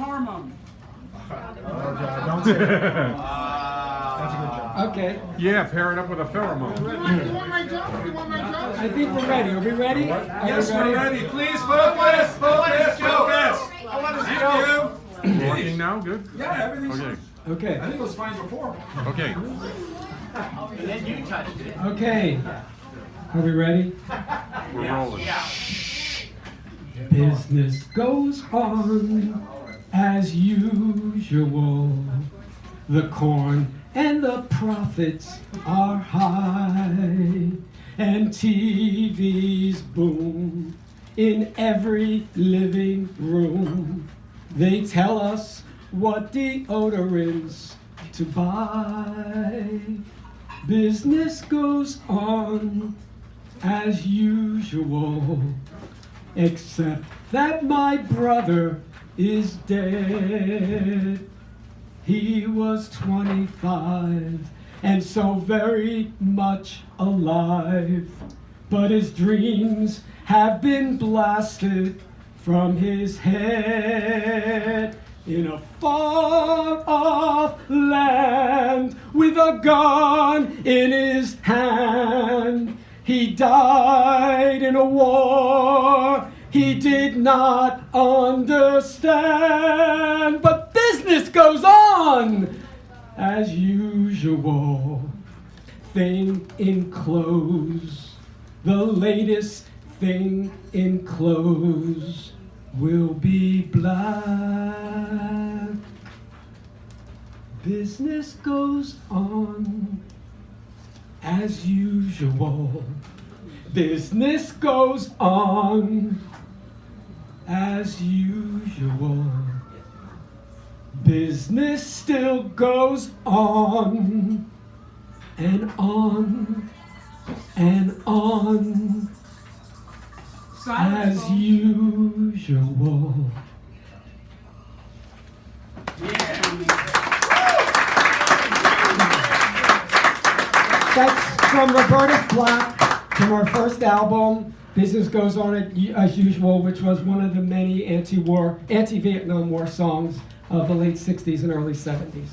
hormone. Don't say it. That's a good job. Okay. Yeah, pair it up with a pheromone. You want my job? You want my job? I think we're ready. Are we ready? Yes, we're ready. Please focus. Focus. Focus. Thank you. Working now? Good? Yeah, everything's Okay. Okay. I think it was fine before. Okay. And then you touched it. Okay. Are we ready? We're rolling. Business goes on as usual. The corn and the profits are high, and TVs boom in every living room. They tell us what deodorants to buy. Business goes on as usual, except that my brother is dead. He was 25 and so very much alive, but his dreams have been blasted from his head. In a far-off land with a gun in his hand, he died in a war he did not understand. But business goes on as usual. Thing in clothes, the latest thing in clothes will be black. Business goes on as usual. Business goes on as usual. Business still goes on and on and on as usual. That's from Roberta Flack, from our first album, Business Goes On as Usual, which was one of the many anti-Vietnam War songs of the late 60s and early 70s.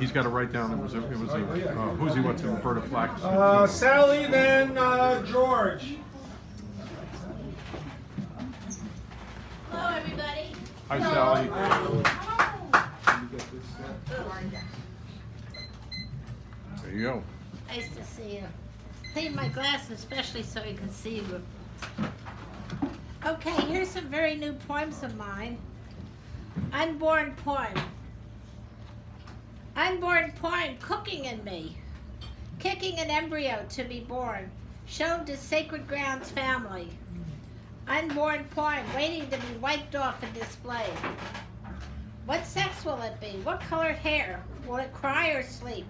He's got to write down. Who's he? What's it? Roberta Flack. Sally, then George. Hello, everybody. Hi, Sally. There you go. Nice to see you. Clean my glasses, especially so you can see you. Okay, here's some very new poems of mine. Unborn poem. Unborn poem cooking in me, kicking an embryo to be born, shown to Sacred Grounds family. Unborn poem waiting to be wiped off and displayed. What sex will it be? What colored hair? Will it cry or sleep?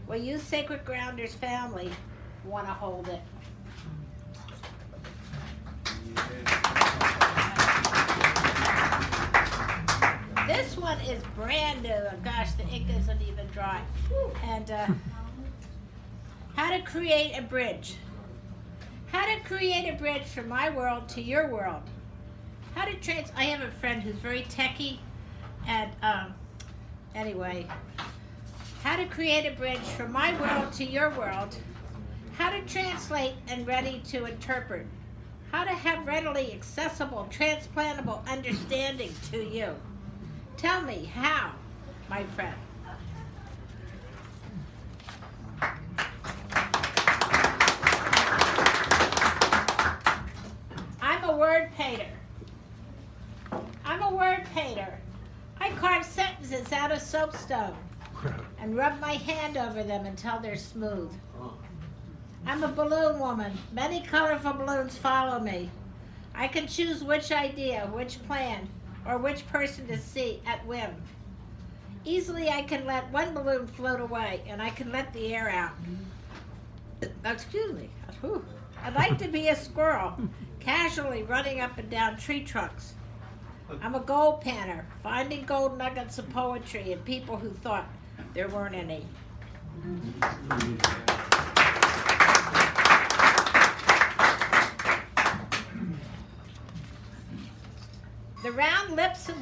Will you, Sacred Grounders family, want to hold it? This one is brand new. Gosh, the ink isn't even dry. And how to create a bridge. How to create a bridge from my world to your world. How to I have a friend who's very techie, and anyway, how to create a bridge from my world to your world. How to translate and ready to interpret. How to have readily accessible, transplantable understanding to you. Tell me how, my friend. I'm a word painter. I'm a word painter. I carve sentences out of soapstone and rub my hand over them until they're smooth. I'm a balloon woman. Many colorful balloons follow me. I can choose which idea, which plan, or which person to see at whim. Easily I can let one balloon float away, and I can let the air out. Excuse me. Whew. I'd like to be a squirrel, casually running up and down tree trunks. I'm a gold panner, finding gold nuggets of poetry in people who thought there weren't any.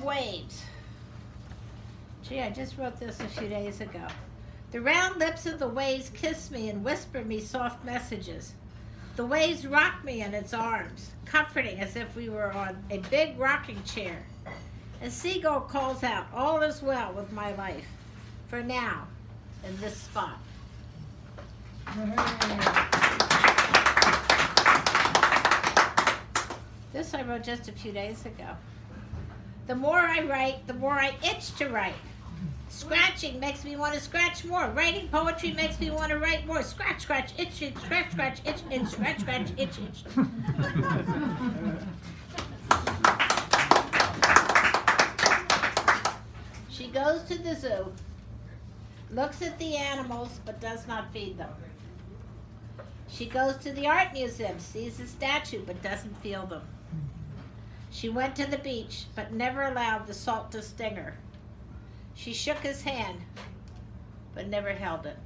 waves. Gee, I just wrote this a few days ago. The round lips of the waves kiss me and whisper me soft messages. The waves rock me in its arms, comforting as if we were on a big rocking chair. A seagull calls out, all is well with my life, for now, in this spot. This I wrote just a few days ago. The more I write, the more I itch to write. Scratching makes me want to scratch more. Writing poetry makes me want to write more. Scratch, scratch, itch, itch, scratch, scratch, itch, itch, scratch, scratch, itch, itch. She goes to the zoo, looks at the animals, but does not feed them. She goes to the art museum, sees a statue, but doesn't feel them. She went to the beach, but never allowed the salt to sting her. She shook his hand, but never held it.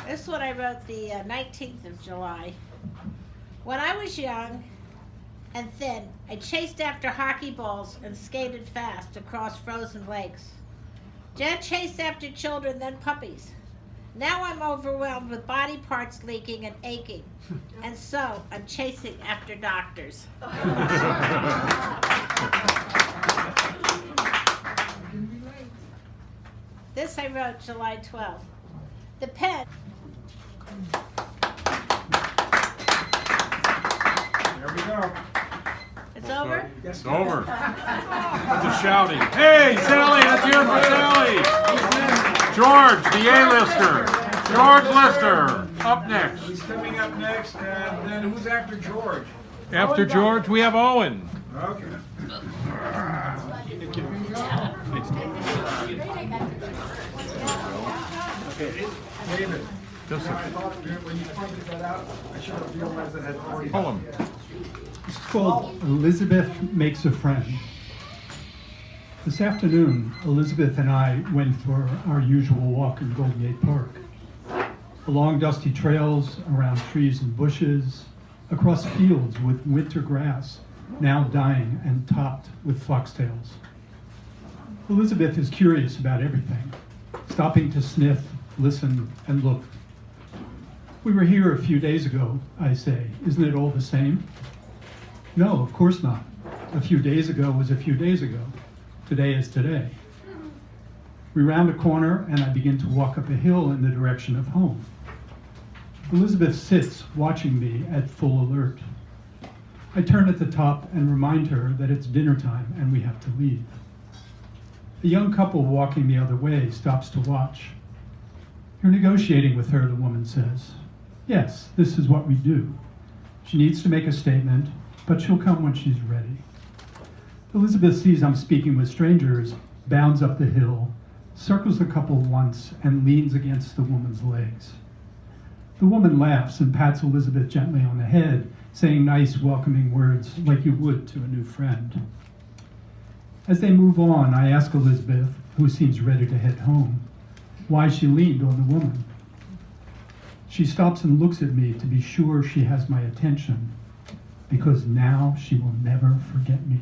This is what I wrote the 19th of July. When I was young and thin, I chased after hockey balls and skated fast across frozen lakes. Jen chased after children, then puppies. Now I'm overwhelmed with body parts leaking and aching, and so I'm chasing after doctors. This I wrote July 12th. The pen. There we go. It's over? It's over. Just shouting. Hey, Sally, let's hear it for Sally. George, the A-lister. George Lister, up next. He's coming up next, and then who's after George? After George, we have Owen. Okay. Okay, David. Just I thought when you pointed that out, I should have realized that had already poem. It's called Elizabeth Makes a Friend. This afternoon, Elizabeth and I went for our usual walk in Golden Gate Park. Along dusty trails, around trees and bushes, across fields with winter grass, now dying and topped with foxtails. Elizabeth is curious about everything, stopping to sniff, listen, and look. We were here a few days ago, I say. Isn't it all the same? No, of course not. A few days ago was a few days ago. Today is today. We round a corner and I begin to walk up a hill in the direction of home. Elizabeth sits watching me at full alert. I turn at the top and remind her that it's dinner time and we have to leave. A young couple walking the other way stops to watch. You're negotiating with her, the woman says. Yes, this is what we do. She needs to make a statement, but she'll come when she's ready. Elizabeth sees I'm speaking with strangers, bounds up the hill, circles the couple once, and leans against the woman's legs. The woman laughs and pats Elizabeth gently on the head, saying nice, welcoming words like you would to a new friend. As they move on, I ask Elizabeth, who seems ready to head home, why she leaned on the woman. She stops and looks at me to be sure she has my attention, because now she will never forget me.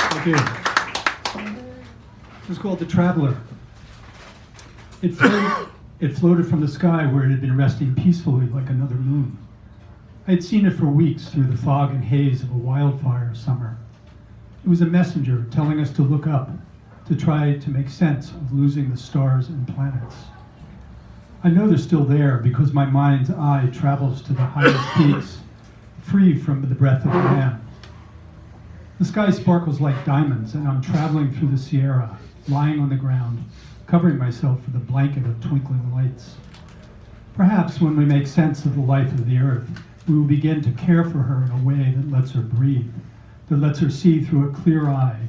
Thank you. It was called The Traveler. It floated from the sky where it had been resting peacefully like another moon. I had seen it for weeks through the fog and haze of a wildfire summer. It was a messenger telling us to look up, to try to make sense of losing the stars and planets. I know they're still there because my mind's eye travels to the highest peaks, free from the breath of man. The sky sparkles like diamonds, and I'm traveling through the Sierra, lying on the ground, covering myself with a blanket of twinkling lights. Perhaps when we make sense of the life of the earth, we will begin to care for her in a way that lets her breathe, that lets her see through a clear eye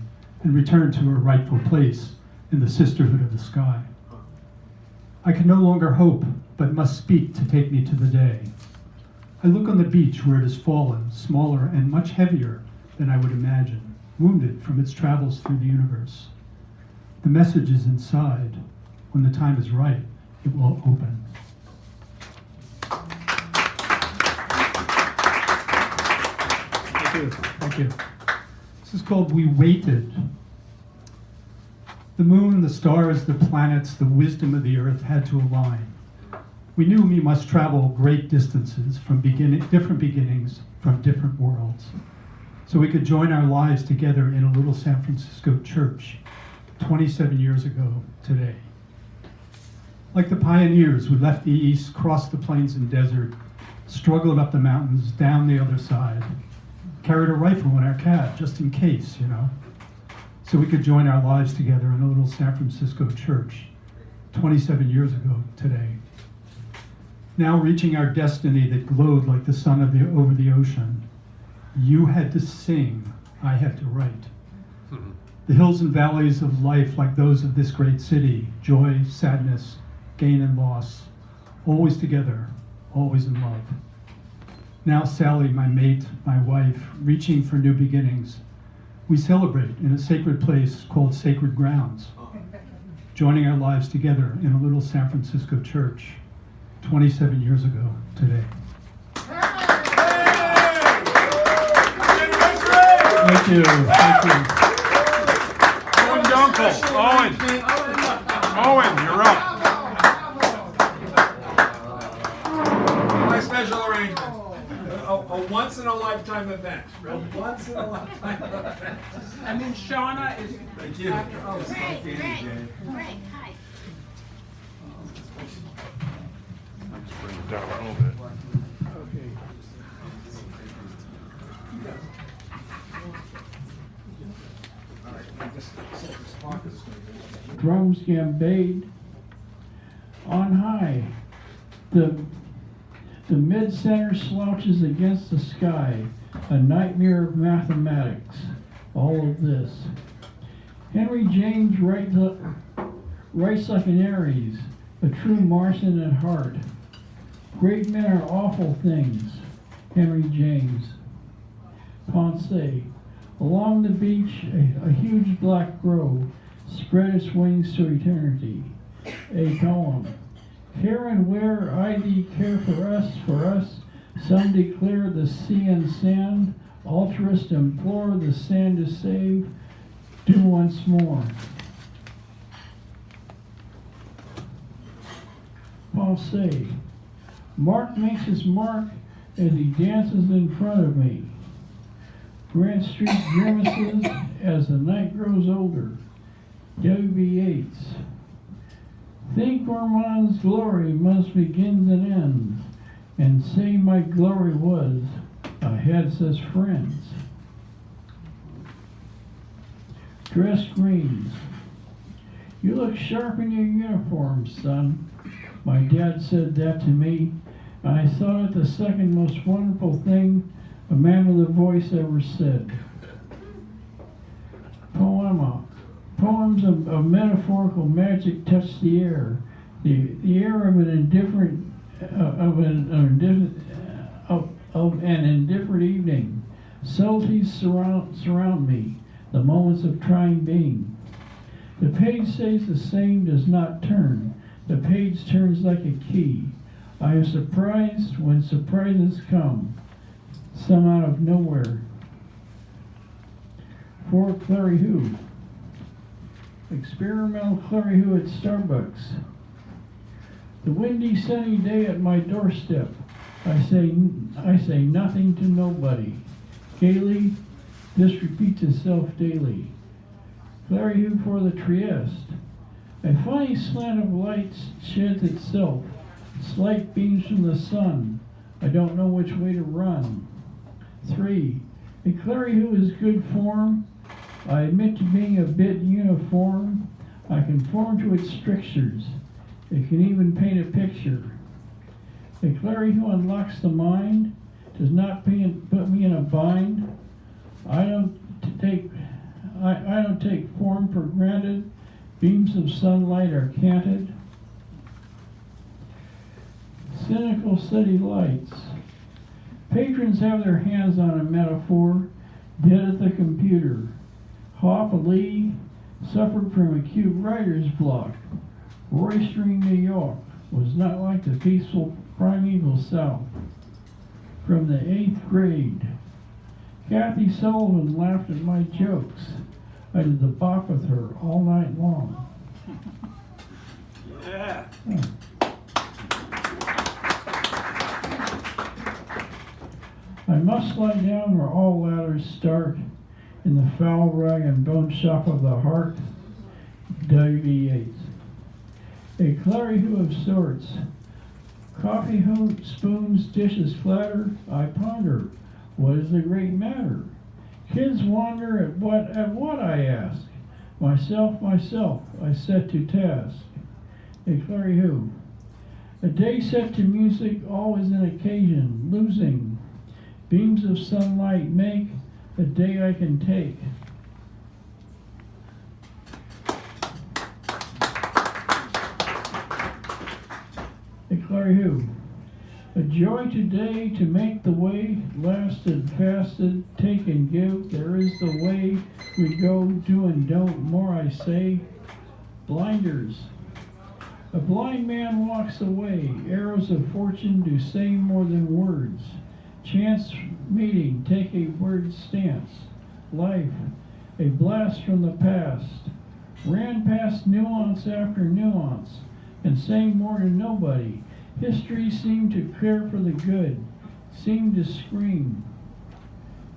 and return to her rightful place in the sisterhood of the sky. I can no longer hope, but must speak to take me to the day. I look on the beach where it has fallen, smaller and much heavier than I would imagine, wounded from its travels through the universe. The message is inside. When the time is right, it will open. Thank you. Thank you. This is called We Waited. The moon, the stars, the planets, the wisdom of the earth had to align. We knew we must travel great distances from different beginnings from different worlds, so we could join our lives together in a little San Francisco church 27 years ago today. Like the pioneers, we left the east, crossed the plains and desert, struggled up the mountains, down the other side, carried a rifle in our cab just in case, so we could join our lives together in a little San Francisco church 27 years ago today. Now reaching our destiny that glowed like the sun over the ocean, you had to sing, I had to write. The hills and valleys of life like those of this great city, joy, sadness, gain and loss, always together, always in love. Now Sally, my mate, my wife, reaching for new beginnings, we celebrate in a sacred place called Sacred Grounds, joining our lives together in a little San Francisco church 27 years ago today. Thank you. Thank you. Owen's uncle. Owen, you're up. My special arrangement. A once-in-a-lifetime event. A once-in-a-lifetime event. And then Shauna is Thank you. after. Oh, Greg, hi. Let's bring it down a little bit. Drums gambade on high. The mid-center slouches against the sky, a nightmare of mathematics, all of this. Henry James writes like an Aries, a true Martian at heart. Great men are awful things, Henry James. Ponce. Along the beach, a huge black grove spread its wings to eternity. A poem. Here and where I thee care for us, some declare the sea and sand, altruist implore the sand to save, do once more. Ponce. Mark makes his mark as he dances in front of me. Grant Street grimaces as the night grows older. W.B. Yeats. Think Ormond's glory must begin and end, and say my glory was, I had such friends. Dress greens. You look sharp in your uniform, son. My dad said that to me, and I thought it the second most wonderful thing a man with a voice ever said. Poema. Poems of metaphorical magic touch the air, the air of an indifferent evening. Subtleties surround me, the moments of trying being. The page stays the same, does not turn. The page turns like a key. I am surprised when surprises come, some out of nowhere. For Clary Who. Experimental Clary Who at Starbucks. The windy sunny day at my doorstep. I say nothing to nobody. Gaily, this repeats itself daily. Clary Who for the Trieste. A funny slant of light sheds itself. Slight beams from the sun. I don't know which way to run. 3. A Clary Who is good form. I admit to being a bit uniform. I conform to its strictures. It can even paint a picture. A Clary Who unlocks the mind, does not put me in a bind. I don't take form for granted. Beams of sunlight are canted. Cynical city lights. Patrons have their hands on a metaphor, dead at the computer. Hop Lee suffered from acute writer's block. Roystering New York. was not like the peaceful primeval South. From the 8th grade, Kathy Sullivan laughed at my jokes. I did the bop with her all night long. Yeah. I must lie down where all ladders start, in the foul rag and bone shop of the heart. W.E. Yeats. A clary who of sorts. Coffee spoons, dishes flatter. I ponder, what is the great matter? Kids wonder at what I ask. Myself, I set to task. A clary who. A day set to music, always an occasion, losing. Beams of sunlight make a day I can take. A clary who. A joy today to make the way, lasted, fasted, take and give. There is the way we go, do and don't, more I say. Blinders. A blind man walks away, arrows of fortune do say more than words. Chance meeting, take a word stance. Life, a blast from the past. Ran past nuance after nuance, and saying more to nobody. History seemed to care for the good, seemed to scream.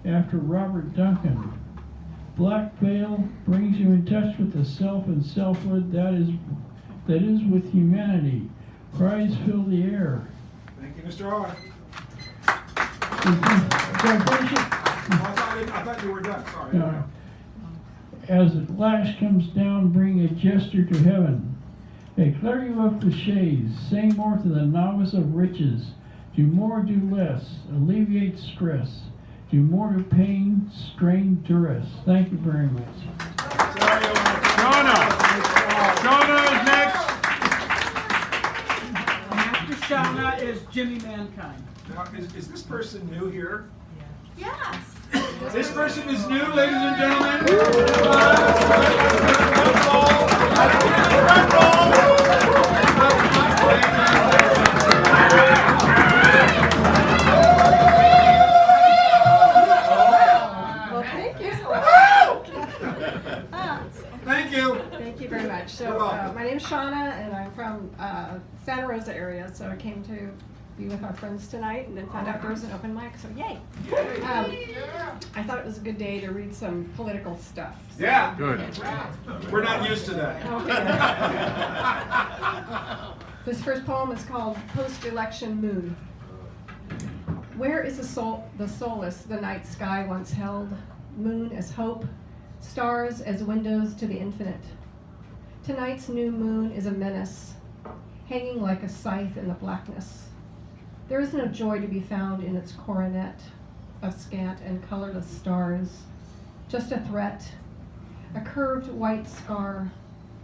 After Robert Duncan, Black Veil brings you in touch with the self and selfhood that is with humanity. Cries fill the air. Thank you, Mr. R. I thought you were done. Sorry. As the flash comes down, bring a gesture to heaven. A clary of cliches, say more to the novice of riches. Do more, do less, alleviate stress. Do more to pain, strain, duress. Thank you very much. Shauna is next. After Shauna is Jimmy Mankind. Now, is this person new here? Yes. This person is new, ladies and gentlemen. Well, thank you. Thank you. Thank you very much. So, my name's Shauna, and I'm from Santa Rosa area. So I came to be with our friends tonight, and then found out there was an open mic. So yay! I thought it was a good day to read some political stuff. So. Yeah. Good. We're not used to that. Okay. This first poem is called Post-Election Mood. Where is the solace the night sky once held? Moon as hope, stars as windows to the infinite. Tonight's new moon is a menace, hanging like a scythe in the blackness. There is no joy to be found in its coronet of scant and colorless stars, just a threat, a curved white scar,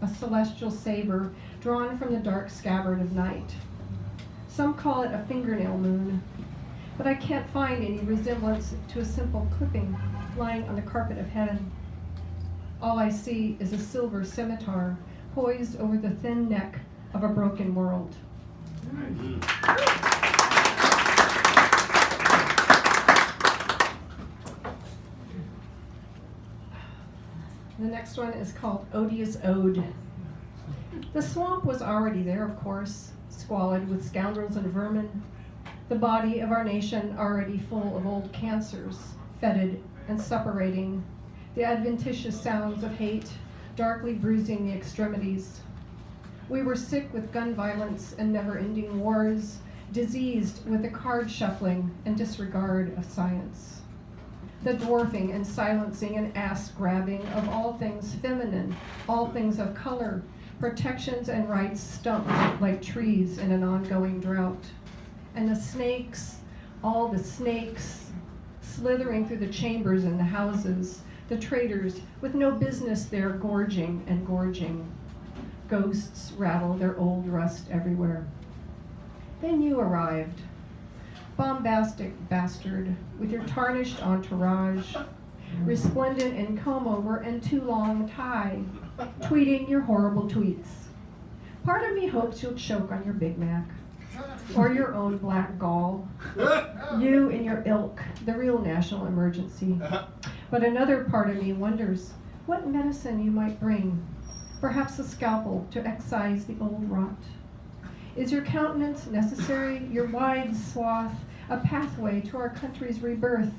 a celestial saber drawn from the dark scabbard of night. Some call it a fingernail moon, but I can't find any resemblance to a simple clipping lying on the carpet of heaven. All I see is a silver scimitar poised over the thin neck of a broken world. The next one is called Odious Ode. The swamp was already there, of course, squalid with scoundrels and vermin. The body of our nation already full of old cancers, fetid and suppurating. The adventitious sounds of hate, darkly bruising the extremities. We were sick with gun violence and never-ending wars, diseased with the card shuffling and disregard of science. The dwarfing and silencing and ass-grabbing of all things feminine, all things of color, protections and rights stumped like trees in an ongoing drought. And the snakes, all the snakes, slithering through the chambers and the houses, the traitors with no business there gorging and gorging. Ghosts rattle their old rust everywhere. Then you arrived, bombastic bastard, with your tarnished entourage, resplendent in comb-over and too long tie, tweeting your horrible tweets. Part of me hopes you'll choke on your Big Mac or your own black gall. You and your ilk, the real national emergency. But another part of me wonders what medicine you might bring. Perhaps a scalpel to excise the old rot. Is your countenance necessary, your wide swath, a pathway to our country's rebirth?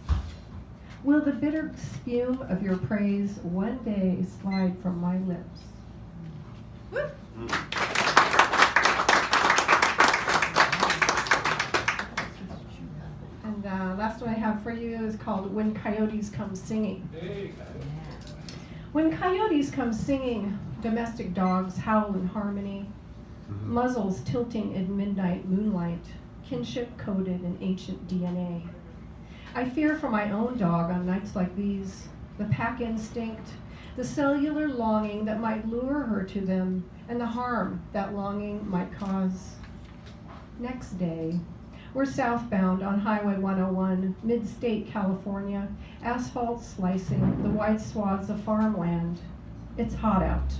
Will the bitter spume of your praise one day slide from my lips? And last one I have for you is called When Coyotes Come Singing. When coyotes come singing, domestic dogs howl in harmony, muzzles tilting in midnight moonlight, kinship coded in ancient DNA. I fear for my own dog on nights like these, the pack instinct, the cellular longing that might lure her to them, and the harm that longing might cause. Next day, we're southbound on Highway 101, mid-state California, asphalt slicing the wide swaths of farmland. It's hot out.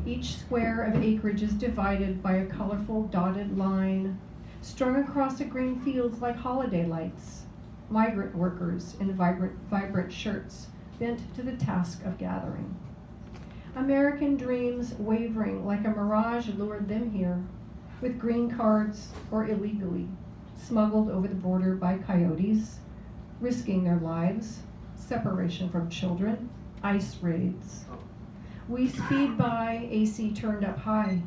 Each square of acreage is divided by a colorful dotted line, strung across the green fields like holiday lights. Migrant workers in vibrant shirts bent to the task of gathering. American dreams wavering like a mirage lured them here, with green cards or illegally, smuggled over the border by coyotes, risking their lives, separation from children, ICE raids. We speed by, AC turned up high.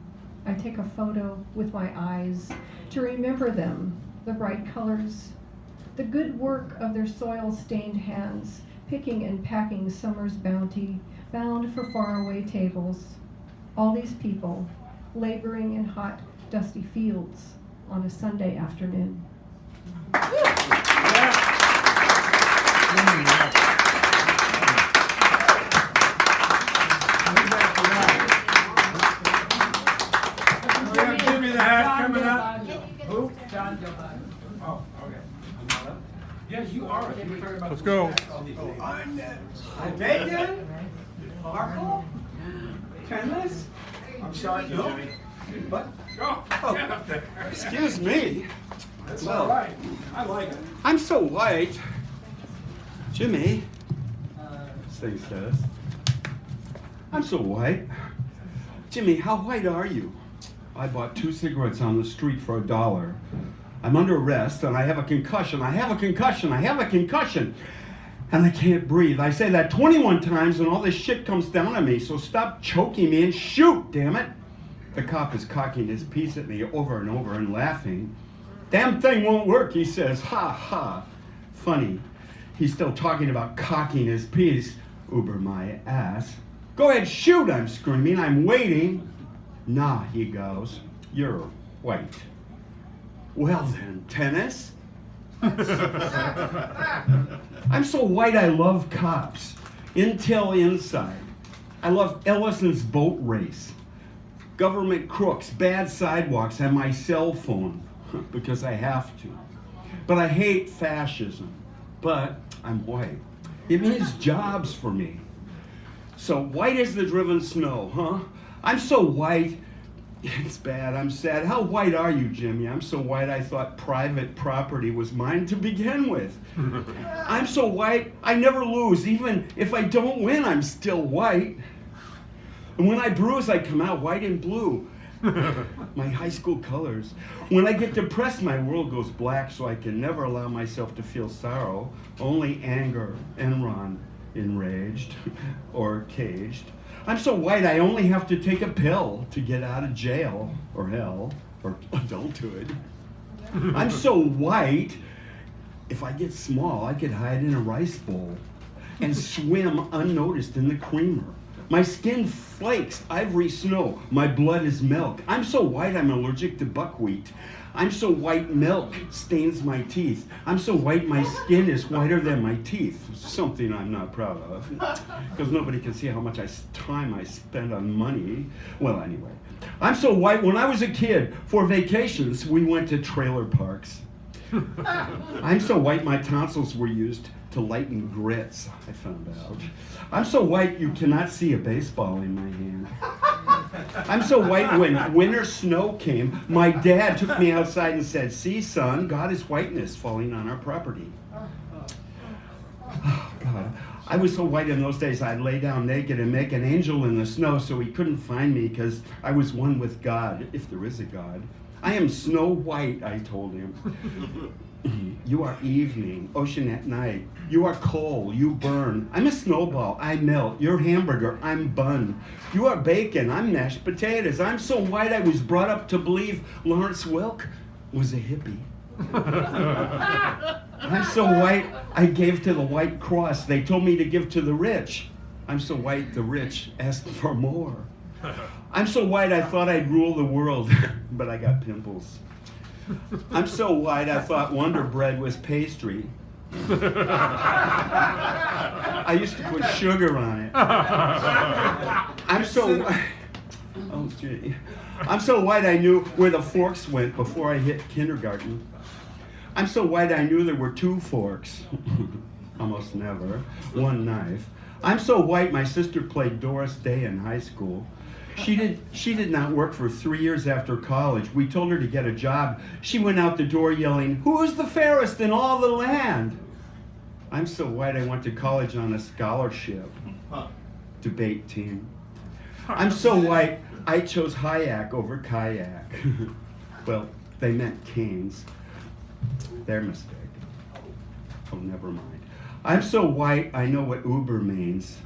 I take a photo with my eyes to remember them, the bright colors, the good work of their soil-stained hands, picking and packing summer's bounty, bound for faraway tables. All these people laboring in hot, dusty fields on a Sunday afternoon. We have Jimmy the Hat coming up. Who? John Gilbert. Oh, okay. Yes, you are. Let's go. Bacon? Markle? Tennis? I'm sorry, no. What? Go. Get up there. Excuse me. That's all right. I like it. I'm so white. Jimmy, this thing says. I'm so white. Jimmy, how white are you? I bought 2 cigarettes on the street for $1. I'm under arrest and I have a concussion. I have a concussion. I have a concussion. And I can't breathe. I say that 21 times and all this shit comes down on me. So stop choking me and shoot, damn it. The cop is cocking his piece at me over and over and laughing. Damn thing won't work, he says. Ha ha. Funny. He's still talking about cocking his piece. Uber my ass. Go ahead, shoot, I'm screaming. I'm waiting. Nah, he goes. You're white. Well then, tennis? I'm so white I love cops. Intel inside. I love Ellison's boat race. Government crooks, bad sidewalks, and my cell phone. Because I have to. But I hate fascism. But I'm white. It means jobs for me. So white as the driven snow, huh? I'm so white. It's bad, I'm sad. How white are you, Jimmy? I'm so white I thought private property was mine to begin with. I'm so white I never lose. Even if I don't win, I'm still white. And when I bruise, I come out white and blue. My high school colors. When I get depressed, my world goes black, so I can never allow myself to feel sorrow. Only anger, Enron, enraged or caged. I'm so white I only have to take a pill to get out of jail or hell or adulthood. I'm so white, if I get small, I could hide in a rice bowl and swim unnoticed in the creamer. My skin flakes, ivory snow. My blood is milk. I'm so white I'm allergic to buckwheat. I'm so white milk stains my teeth. I'm so white my skin is whiter than my teeth. Something I'm not proud of. Because nobody can see how much time I spend on money. Well, anyway. I'm so white when I was a kid, for vacations, we went to trailer parks. I'm so white my tonsils were used to lighten grits, I found out. I'm so white you cannot see a baseball in my hand. I'm so white when winter snow came, my dad took me outside and said, "See, son, God is whiteness falling on our property." Oh, God. I was so white in those days, I'd lay down naked and make an angel in the snow so he couldn't find me because I was one with God, if there is a God. "I am Snow White," I told him. "You are evening, ocean at night. You are coal, you burn. I'm a snowball, I melt. You're hamburger, I'm bun. You are bacon, I'm mashed potatoes. I'm so white I was brought up to believe Lawrence Welk was a hippie. I'm so white I gave to the White Cross. They told me to give to the rich. I'm so white the rich asked for more. I'm so white I thought I'd rule the world, but I got pimples. I'm so white I thought Wonder Bread was pastry. I used to put sugar on it. I'm so white. Oh, gee. I'm so white I knew where the forks went before I hit kindergarten. I'm so white I knew there were 2 forks. Almost never. 1 knife. I'm so white my sister played Doris Day in high school. She did not work for 3 years after college. We told her to get a job. She went out the door yelling, "Who's the fairest in all the land?" I'm so white I went to college on a scholarship. Debate team. I'm so white I chose Hayek over kayak. Well, they meant canes. Their mistake. Oh, never mind. I'm so white I know what Uber means.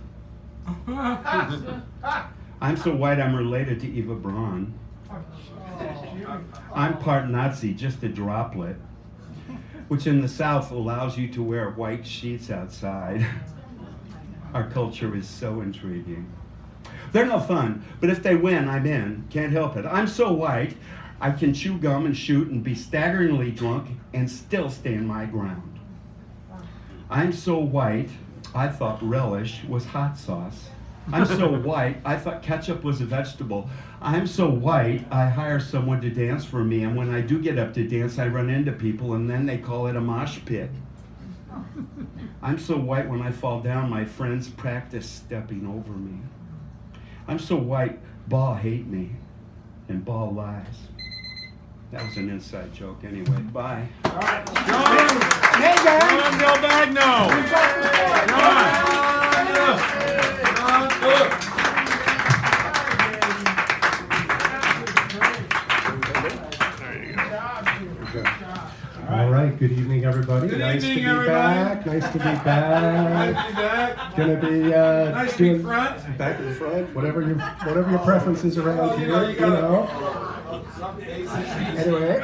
I'm so white I'm related to Eva Braun. I'm part Nazi, just a droplet, which in the South allows you to wear white sheets outside. Our culture is so intriguing. They're no fun, but if they win, I'm in. Can't help it. I'm so white, I can chew gum and shoot and be staggeringly drunk and still stand my ground. I'm so white, I thought relish was hot sauce. I'm so white, I thought ketchup was a vegetable. I'm so white, I hire someone to dance for me, and when I do get up to dance, I run into people, and then they call it a mosh pit. I'm so white, when I fall down, my friends practice stepping over me. I'm so white, Ball hate me, and Ball lies. That was an inside joke anyway. Bye. All right. John! Hey, guys! John Del Bagno! John! All right, good evening, everybody. Good nice evening, to be everybody. back. Nice to be back. Nice to be back. Gonna be Nice to be doing front. back in the front. Whatever your preferences around You here. know, you gotta- Anyway,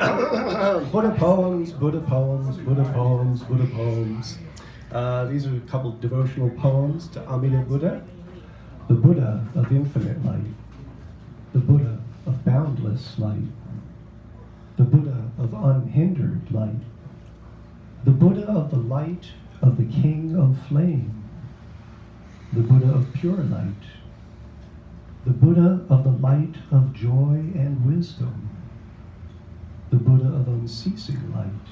Buddha poems, Buddha poems, Buddha poems, Buddha poems. These are a couple devotional poems to Amida Buddha, the Buddha of infinite light, the Buddha of boundless light, the Buddha of unhindered light, the Buddha of the light of the King of Flame, the Buddha of pure light, the Buddha of the light of joy and wisdom, the Buddha of unceasing light,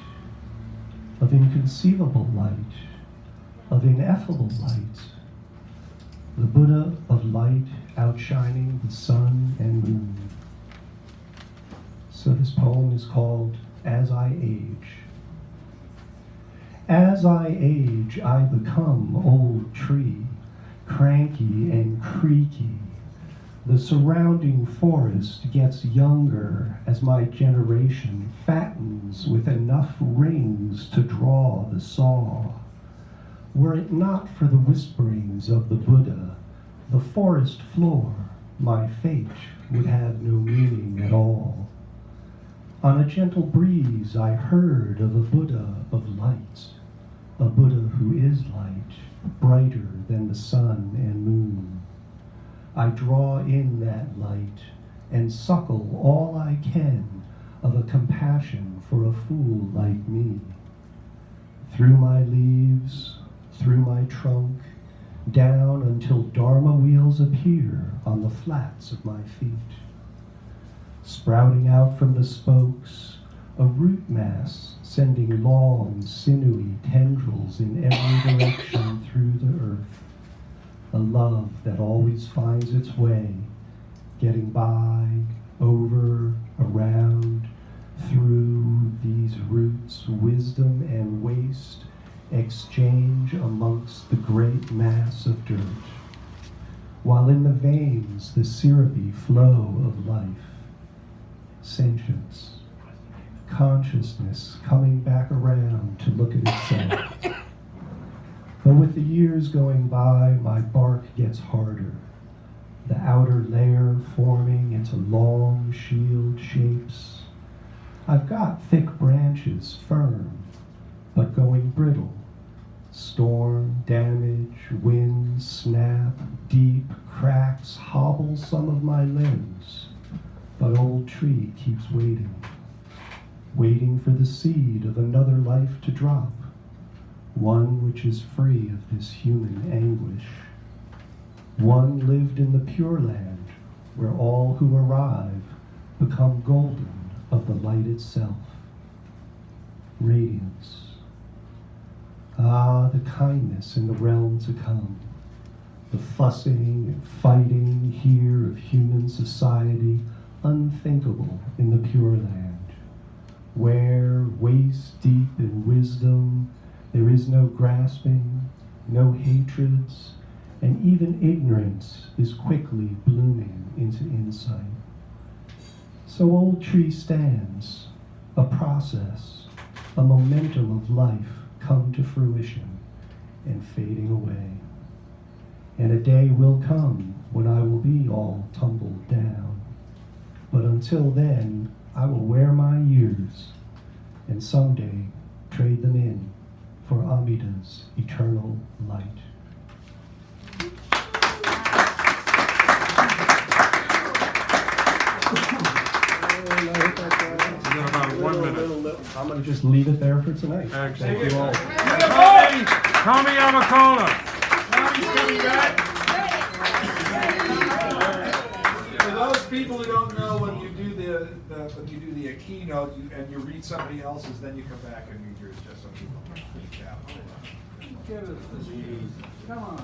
of inconceivable light, of ineffable light, the Buddha of light outshining the sun and moon. So this poem is called As I Age. As I age, I become old tree, cranky and creaky. The surrounding forest gets younger as my generation fattens with enough rings to draw the saw. Were it not for the whisperings of the Buddha, the forest floor, my fate would have no meaning at all. On a gentle breeze I heard of a Buddha of light, a Buddha who is light, brighter than the sun and moon. I draw in that light and suckle all I can of a compassion for a fool like me. Through my leaves, through my trunk, down until Dharma wheels appear on the flats of my feet. Sprouting out from the spokes, a root mass sending long, sinewy tendrils in every direction through the earth. A love that always finds its way, getting by, over, around, through these roots, wisdom and waste exchange amongst the great mass of dirt, while in the veins the syrupy flow of life, sentience, consciousness coming back around to look at itself. But with the years going by, my bark gets harder, the outer layer forming into long shield shapes. I've got thick branches, firm, but going brittle. Storm, damage, wind, snap, deep cracks hobble some of my limbs. But old tree keeps waiting, waiting for the seed of another life to drop, one which is free of this human anguish. One lived in the Pure Land, where all who arrive become golden of the light itself. Radiance. Ah, the kindness in the realm to come. The fussing and fighting here of human society, unthinkable in the Pure Land, where, waist deep in wisdom, there is no grasping, no hatreds, and even ignorance is quickly blooming into insight. So old tree stands, a process, a momentum of life come to fruition and fading away. And a day will come when I will be all tumbled down. But until then, I will wear my years and someday trade them in for Amida's eternal light. About 1 minute. I'm going to just leave it there for tonight. Excellent. Thank you all. Tommy Avocona. Tommy's coming back. For those people who don't know, when you do the keynote and you read somebody else's, then you come back and read yours, just so people can freak out. Come on.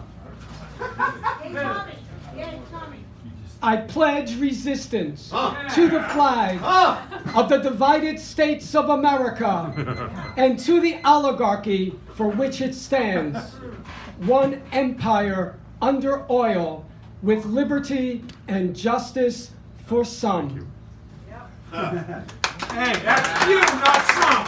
Hey, Tommy. Yeah, Tommy. I pledge resistance to the flag of the divided states of America and to the oligarchy for which it stands. One empire under oil with liberty and justice for some. Hey, that's few, not some.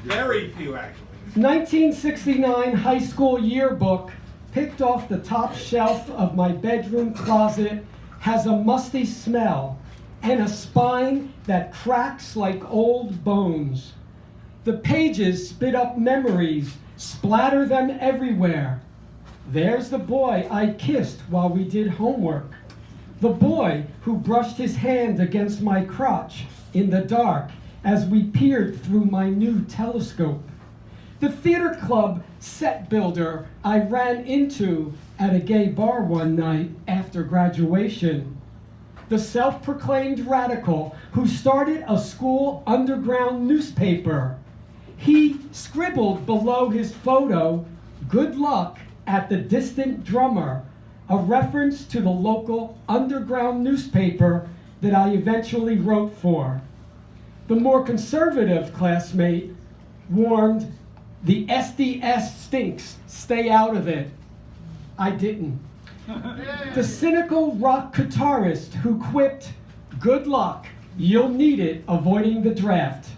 Very few, actually. 1969 high school yearbook, picked off the top shelf of my bedroom closet, has a musty smell and a spine that cracks like old bones. The pages spit up memories, splatter them everywhere. There's the boy I kissed while we did homework. The boy who brushed his hand against my crotch in the dark as we peered through my new telescope. The theater club set builder I ran into at a gay bar one night after graduation. The self-proclaimed radical who started a school underground newspaper. He scribbled below his photo, "Good luck at the distant drummer," a reference to the local underground newspaper that I eventually wrote for. The more conservative classmate warned, "The SDS stinks, stay out of it." I didn't. The cynical rock guitarist who quipped, "Good luck, you'll need it avoiding the draft."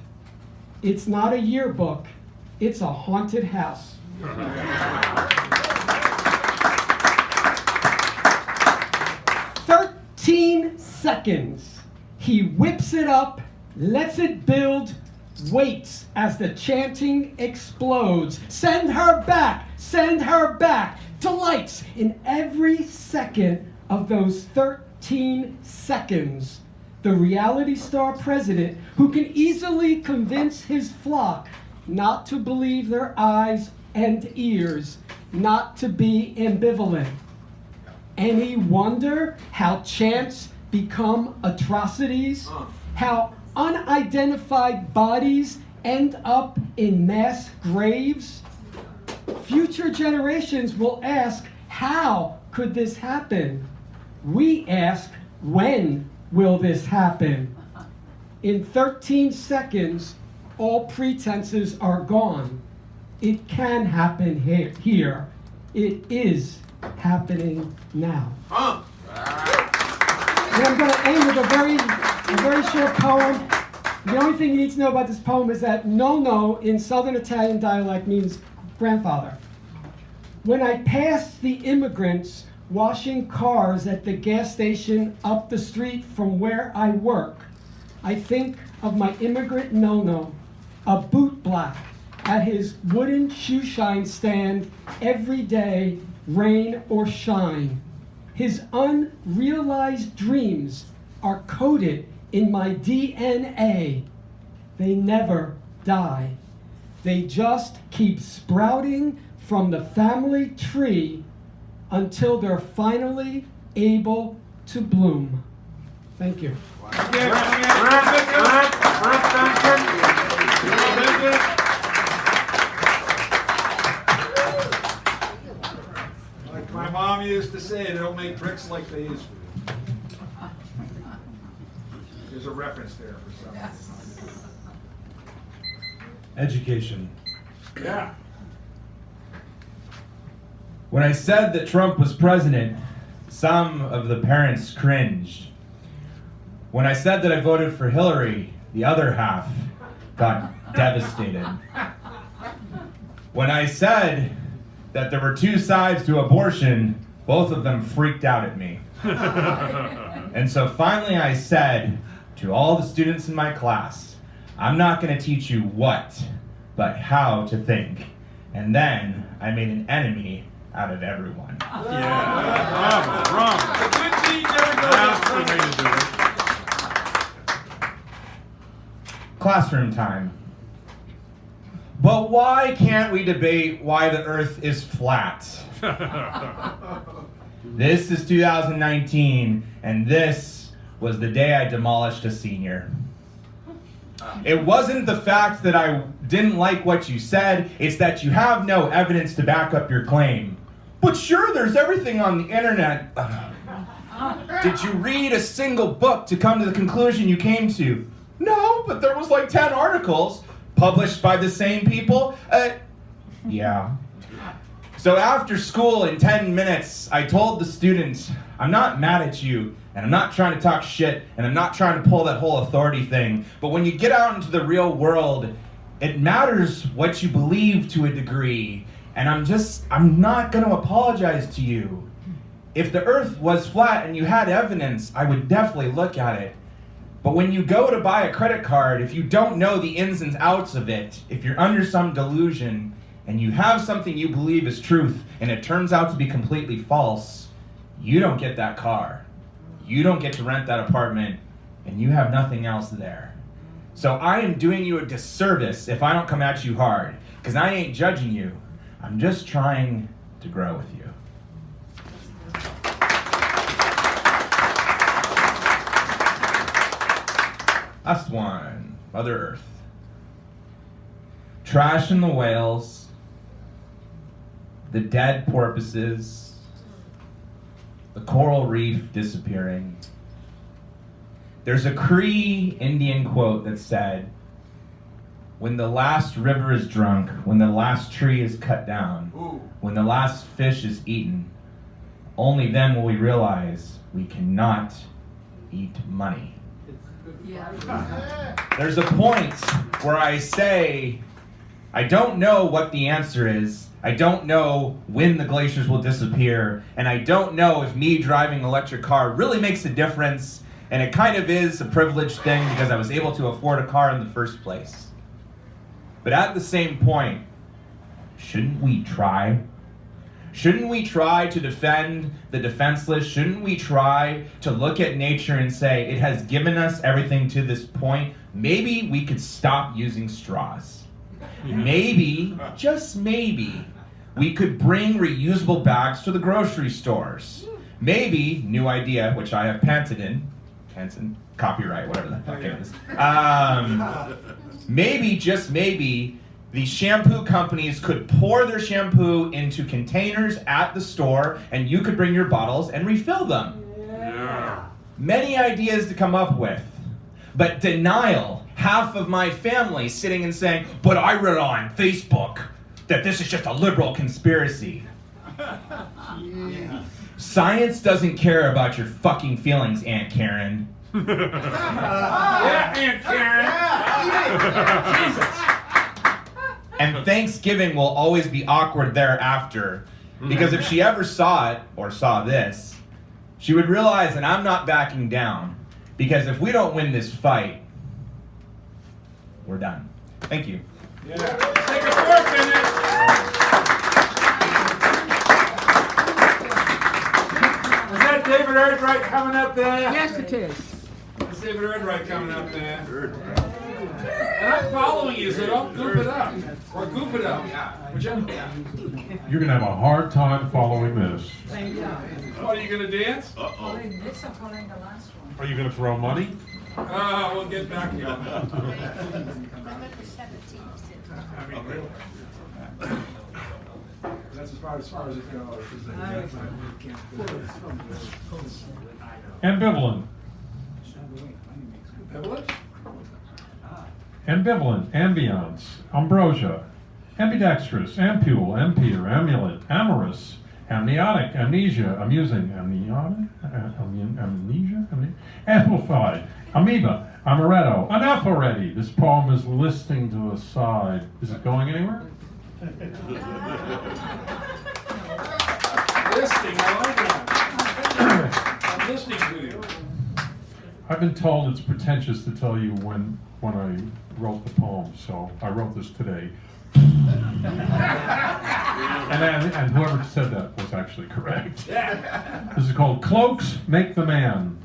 It's not a yearbook, it's a haunted house. 13 seconds. He whips it up, lets it build, waits as the chanting explodes. Send her back, send her back. Delights in every second of those 13 seconds. The reality star president who can easily convince his flock not to believe their eyes and ears, not to be ambivalent. Any wonder how chants become atrocities? How unidentified bodies end up in mass graves? Future generations will ask how could this happen? We ask, when will this happen? In 13 seconds, all pretenses are gone. It can happen here. It is happening now. And I'm going to end with a very short poem. The only thing you need to know about this poem is that no in Southern Italian dialect means grandfather. When I pass the immigrants washing cars at the gas station up the street from where I work, I think of my immigrant no, a boot black, at his wooden shoe shine stand every day, rain or shine. His unrealized dreams are coded in my DNA. They never die. They just keep sprouting from the family tree until they're finally able to bloom. Thank you. Like my mom used to say, they don't make bricks like they used to. There's a reference there for some reason. Education. Yeah. When I said that Trump was president, some of the parents cringed. When I said that I voted for Hillary, the other half got devastated. When I said that there were two sides to abortion, both of them freaked out at me. And so finally I said to all the students in my class, I'm not going to teach you what, but how to think. And then I made an enemy out of everyone. Yeah. Bravo. That's the way to do it. Classroom time. But why can't we debate why the earth is flat? This is 2019, and this was the day I demolished a senior. It wasn't the fact that I didn't like what you said, it's that you have no evidence to back up your claim. But sure, there's everything on the internet. Did you read a single book to come to the conclusion you came to? No, but there was like 10 articles published by the same people. Yeah. So after school in 10 minutes, I told the students, I'm not mad at you, and I'm not trying to talk shit, and I'm not trying to pull that whole authority thing, but when you get out into the real world, it matters what you believe to a degree, and I'm not gonna apologize to you. If the earth was flat and you had evidence, I would definitely look at it. But when you go to buy a credit card, if you don't know the ins and outs of it, if you're under some delusion, and you have something you believe is truth, and it turns out to be completely false, you don't get that car. You don't get to rent that apartment, and you have nothing else there. So I am doing you a disservice if I don't come at you hard, because I ain't judging you. I'm just trying to grow with you. Last one, Mother Earth. Trash in the whales, the dead porpoises, the coral reef disappearing. There's a Cree Indian quote that said, when the last river is drunk, when the last tree is cut down, when the last fish is eaten, only then will we realize we cannot eat money. There's a point where I say, I don't know what the answer is. I don't know when the glaciers will disappear, and I don't know if me driving an electric car really makes a difference, and it kind of is a privileged thing because I was able to afford a car in the first place. But at the same point, shouldn't we try? Shouldn't we try to defend the defenseless? Shouldn't we try to look at nature and say, it has given us everything to this point? Maybe we could stop using straws. Maybe, just maybe, we could bring reusable bags to the grocery stores. Maybe, new idea, which I have patented, copyright, whatever the fuck it is. Maybe, just maybe, the shampoo companies could pour their shampoo into containers at the store, and you could bring your bottles and refill them. Yeah. Many ideas to come up with, but denial. Half of my family sitting and saying, but I read on Facebook that this is just a liberal conspiracy. Science doesn't care about your fucking feelings, Aunt Karen. Yeah, Aunt Karen. Jesus. And Thanksgiving will always be awkward thereafter, because if she ever saw it, or saw this, she would realize that I'm not backing down, because if we don't win this fight, we're done. Thank you. Yeah. Let's take a 4 minutes. Is that David Erdreich coming up there? Yes, it is. That's David Erdreich coming up there. And I'm following you, so don't goof it up. Or goof it up. Whichever. You're gonna have a hard time following this. Oh, are you going to dance? Are you gonna throw money? We'll get back to you on that. That's as far as it goes. Ambivalent. Evelyn? Ambivalent, ambiance, ambrosia, ambidextrous, ampule, ampere, amulet, amorous, amniotic, amnesia, amusing, amnesia, amplified, amoeba, amaretto, enough already. This poem is listing to a side. Is it going anywhere? Listening, I like that. I'm listening to you. I've been told it's pretentious to tell you when I wrote the poem, so I wrote this today. and whoever said that was actually correct. This is called Cloaks Make the Man.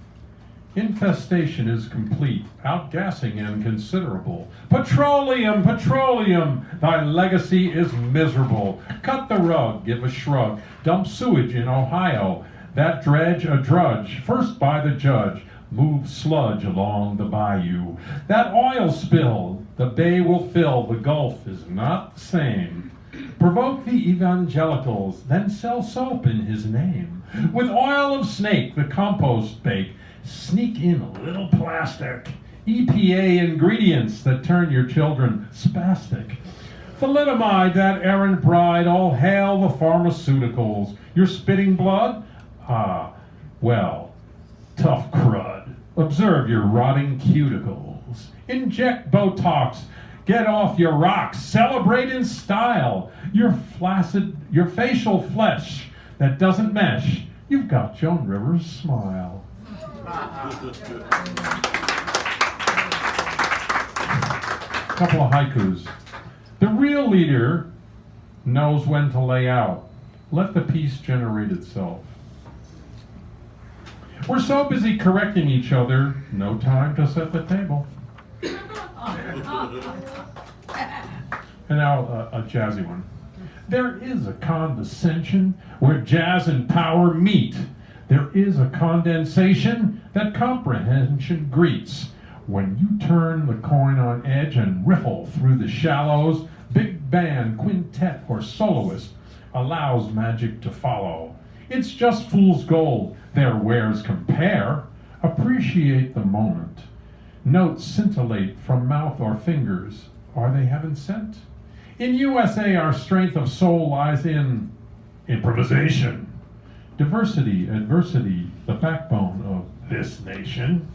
Infestation is complete, outgassing inconsiderable. Petroleum, petroleum, thy legacy is miserable. Cut the rug, give a shrug, dump sewage in Ohio. That dredge a drudge, first by the judge. Move sludge along the bayou. That oil spill, the bay will fill, the Gulf is not the same. Provoke the evangelicals, then sell soap in his name. With oil of snake, the compost bake. Sneak in a little plastic. EPA ingredients that turn your children spastic. Thalidomide, that errant bride, all hail the pharmaceuticals. You're spitting blood? Ah, well, tough crud. Observe your rotting cuticles. Inject Botox. Get off your rocks. Celebrate in style. Your facial flesh that doesn't mesh. You've got Joan Rivers' smile. Couple of haikus. The real leader knows when to lay out. Let the peace generate itself. We're so busy correcting each other, no time to set the table. And now a jazzy one. There is a condescension where jazz and power meet. There is a condensation that comprehension greets. When you turn the coin on edge and riffle through the shallows, big band, quintet, or soloist allows magic to follow. It's just fool's gold, their wares compare. Appreciate the moment. Notes scintillate from mouth or fingers. Are they heaven sent? In USA, our strength of soul lies in improvisation. Diversity, adversity, the backbone of this nation.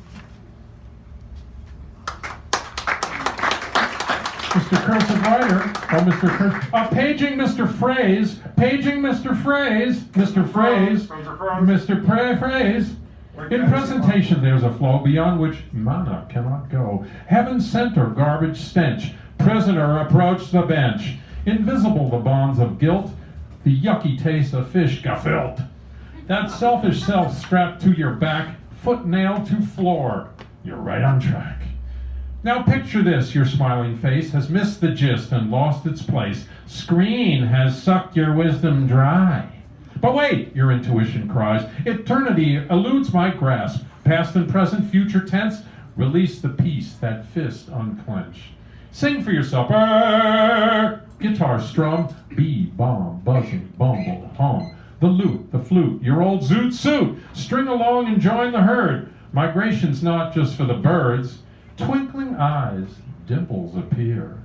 Mr. Cursive Writer, Mr. paging Mr. Phrase, paging Mr. Phrase, Mr. Phrase, Mr. Phrase. In presentation, there's a flow beyond which mana cannot go. Heaven sent or garbage stench. Prisoner approach the bench. Invisible the bonds of guilt, the yucky taste of fish gefilt. That selfish self strapped to your back, foot nailed to floor. You're right on track. Now picture this, your smiling face has missed the gist and lost its place. Screen has sucked your wisdom dry. But wait, your intuition cries, eternity eludes my grasp. Past and present, future tense, release the peace that fist unclenched. Sing for yourself. Brr. Guitar strum, bee, bomb, buzzing, bumble, hum. The lute, the flute, your old zoot suit. String along and join the herd. Migration's not just for the birds. Twinkling eyes, dimples appear.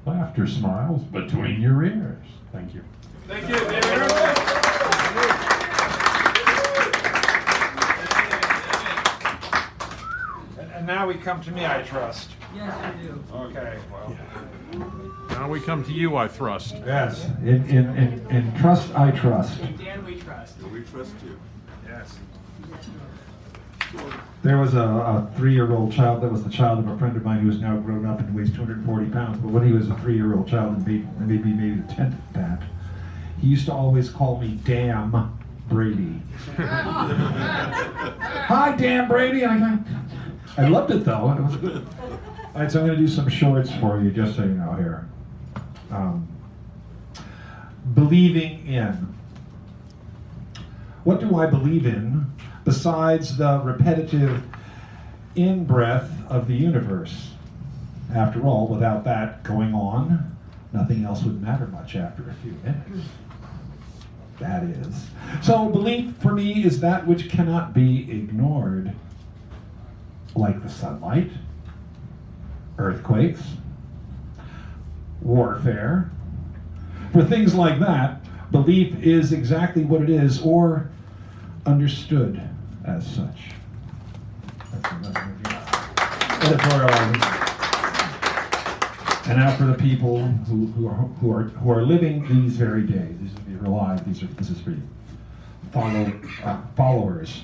Laughter smiles between your ears. Thank you. Thank you, David. And now we come to me, I trust. Yes, you do. Okay, well. Now we come to you, I thrust. Yes, in trust I trust. Dan, we trust. We trust you. Yes. There was a 3-year-old child that was the child of a friend of mine who is now grown up and weighs 240 pounds. But when he was a 3-year-old child and maybe a tenth of that, he used to always call me Damn Brady. Hi, Damn Brady. I loved it though. It was good. All right, so I'm going to do some shorts for you, just so you know here. Believing in. What do I believe in besides the repetitive in-breath of the universe? After all, without that going on, nothing else would matter much after a few minutes. That is. So belief for me is that which cannot be ignored, like the sunlight, earthquakes, warfare. For things like that, belief is exactly what it is, or understood as such. That's another editorializing. And now for the people who are living these very days. These are you're alive. This is for you. Followers.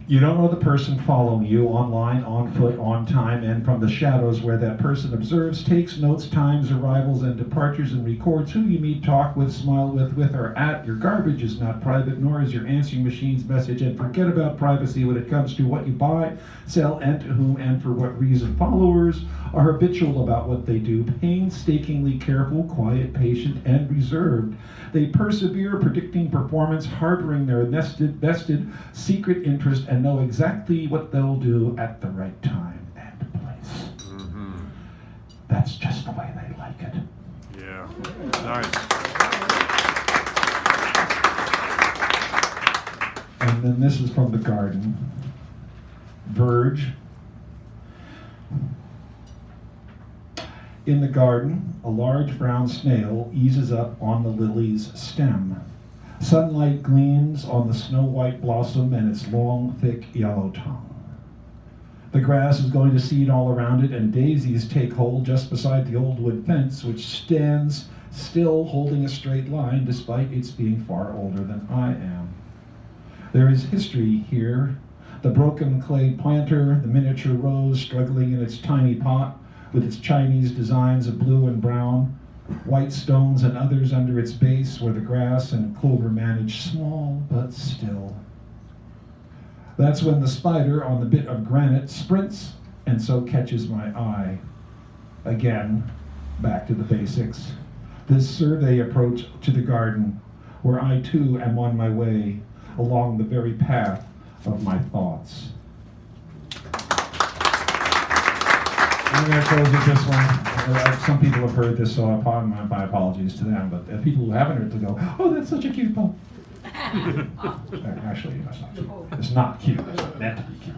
You don't know the person following you online, on foot, on time, and from the shadows where that person observes, takes notes, times, arrivals, and departures, and records who you meet, talk with, smile with, or at. Your garbage is not private, nor is your answering machine's message, and forget about privacy when it comes to what you buy, sell, and to whom, and for what reason. Followers are habitual about what they do, painstakingly careful, quiet, patient, and reserved. They persevere, predicting performance, harboring their vested secret interest, and know exactly what they'll do at the right time and place. Mm-hmm. That's just the way they like it. Yeah. Nice. And then this is from the garden. Verge. In the garden, a large brown snail eases up on the lily's stem. Sunlight gleams on the snow-white blossom and its long, thick yellow tongue. The grass is going to seed all around it, and daisies take hold just beside the old wood fence, which stands still holding a straight line despite its being far older than I am. There is history here. The broken clay planter, the miniature rose struggling in its tiny pot, with its Chinese designs of blue and brown, white stones and others under its base where the grass and clover manage, small but still. That's when the spider on the bit of granite sprints and so catches my eye. Again, back to the basics. This survey approach to the garden, where I too am on my way along the very path of my thoughts. I'm going to close with this one. Some people have heard this, so my apologies to them. But people who haven't heard it go, "Oh, that's such a cute poem." Actually, it's not cute. It's not cute. It's meant to be cute.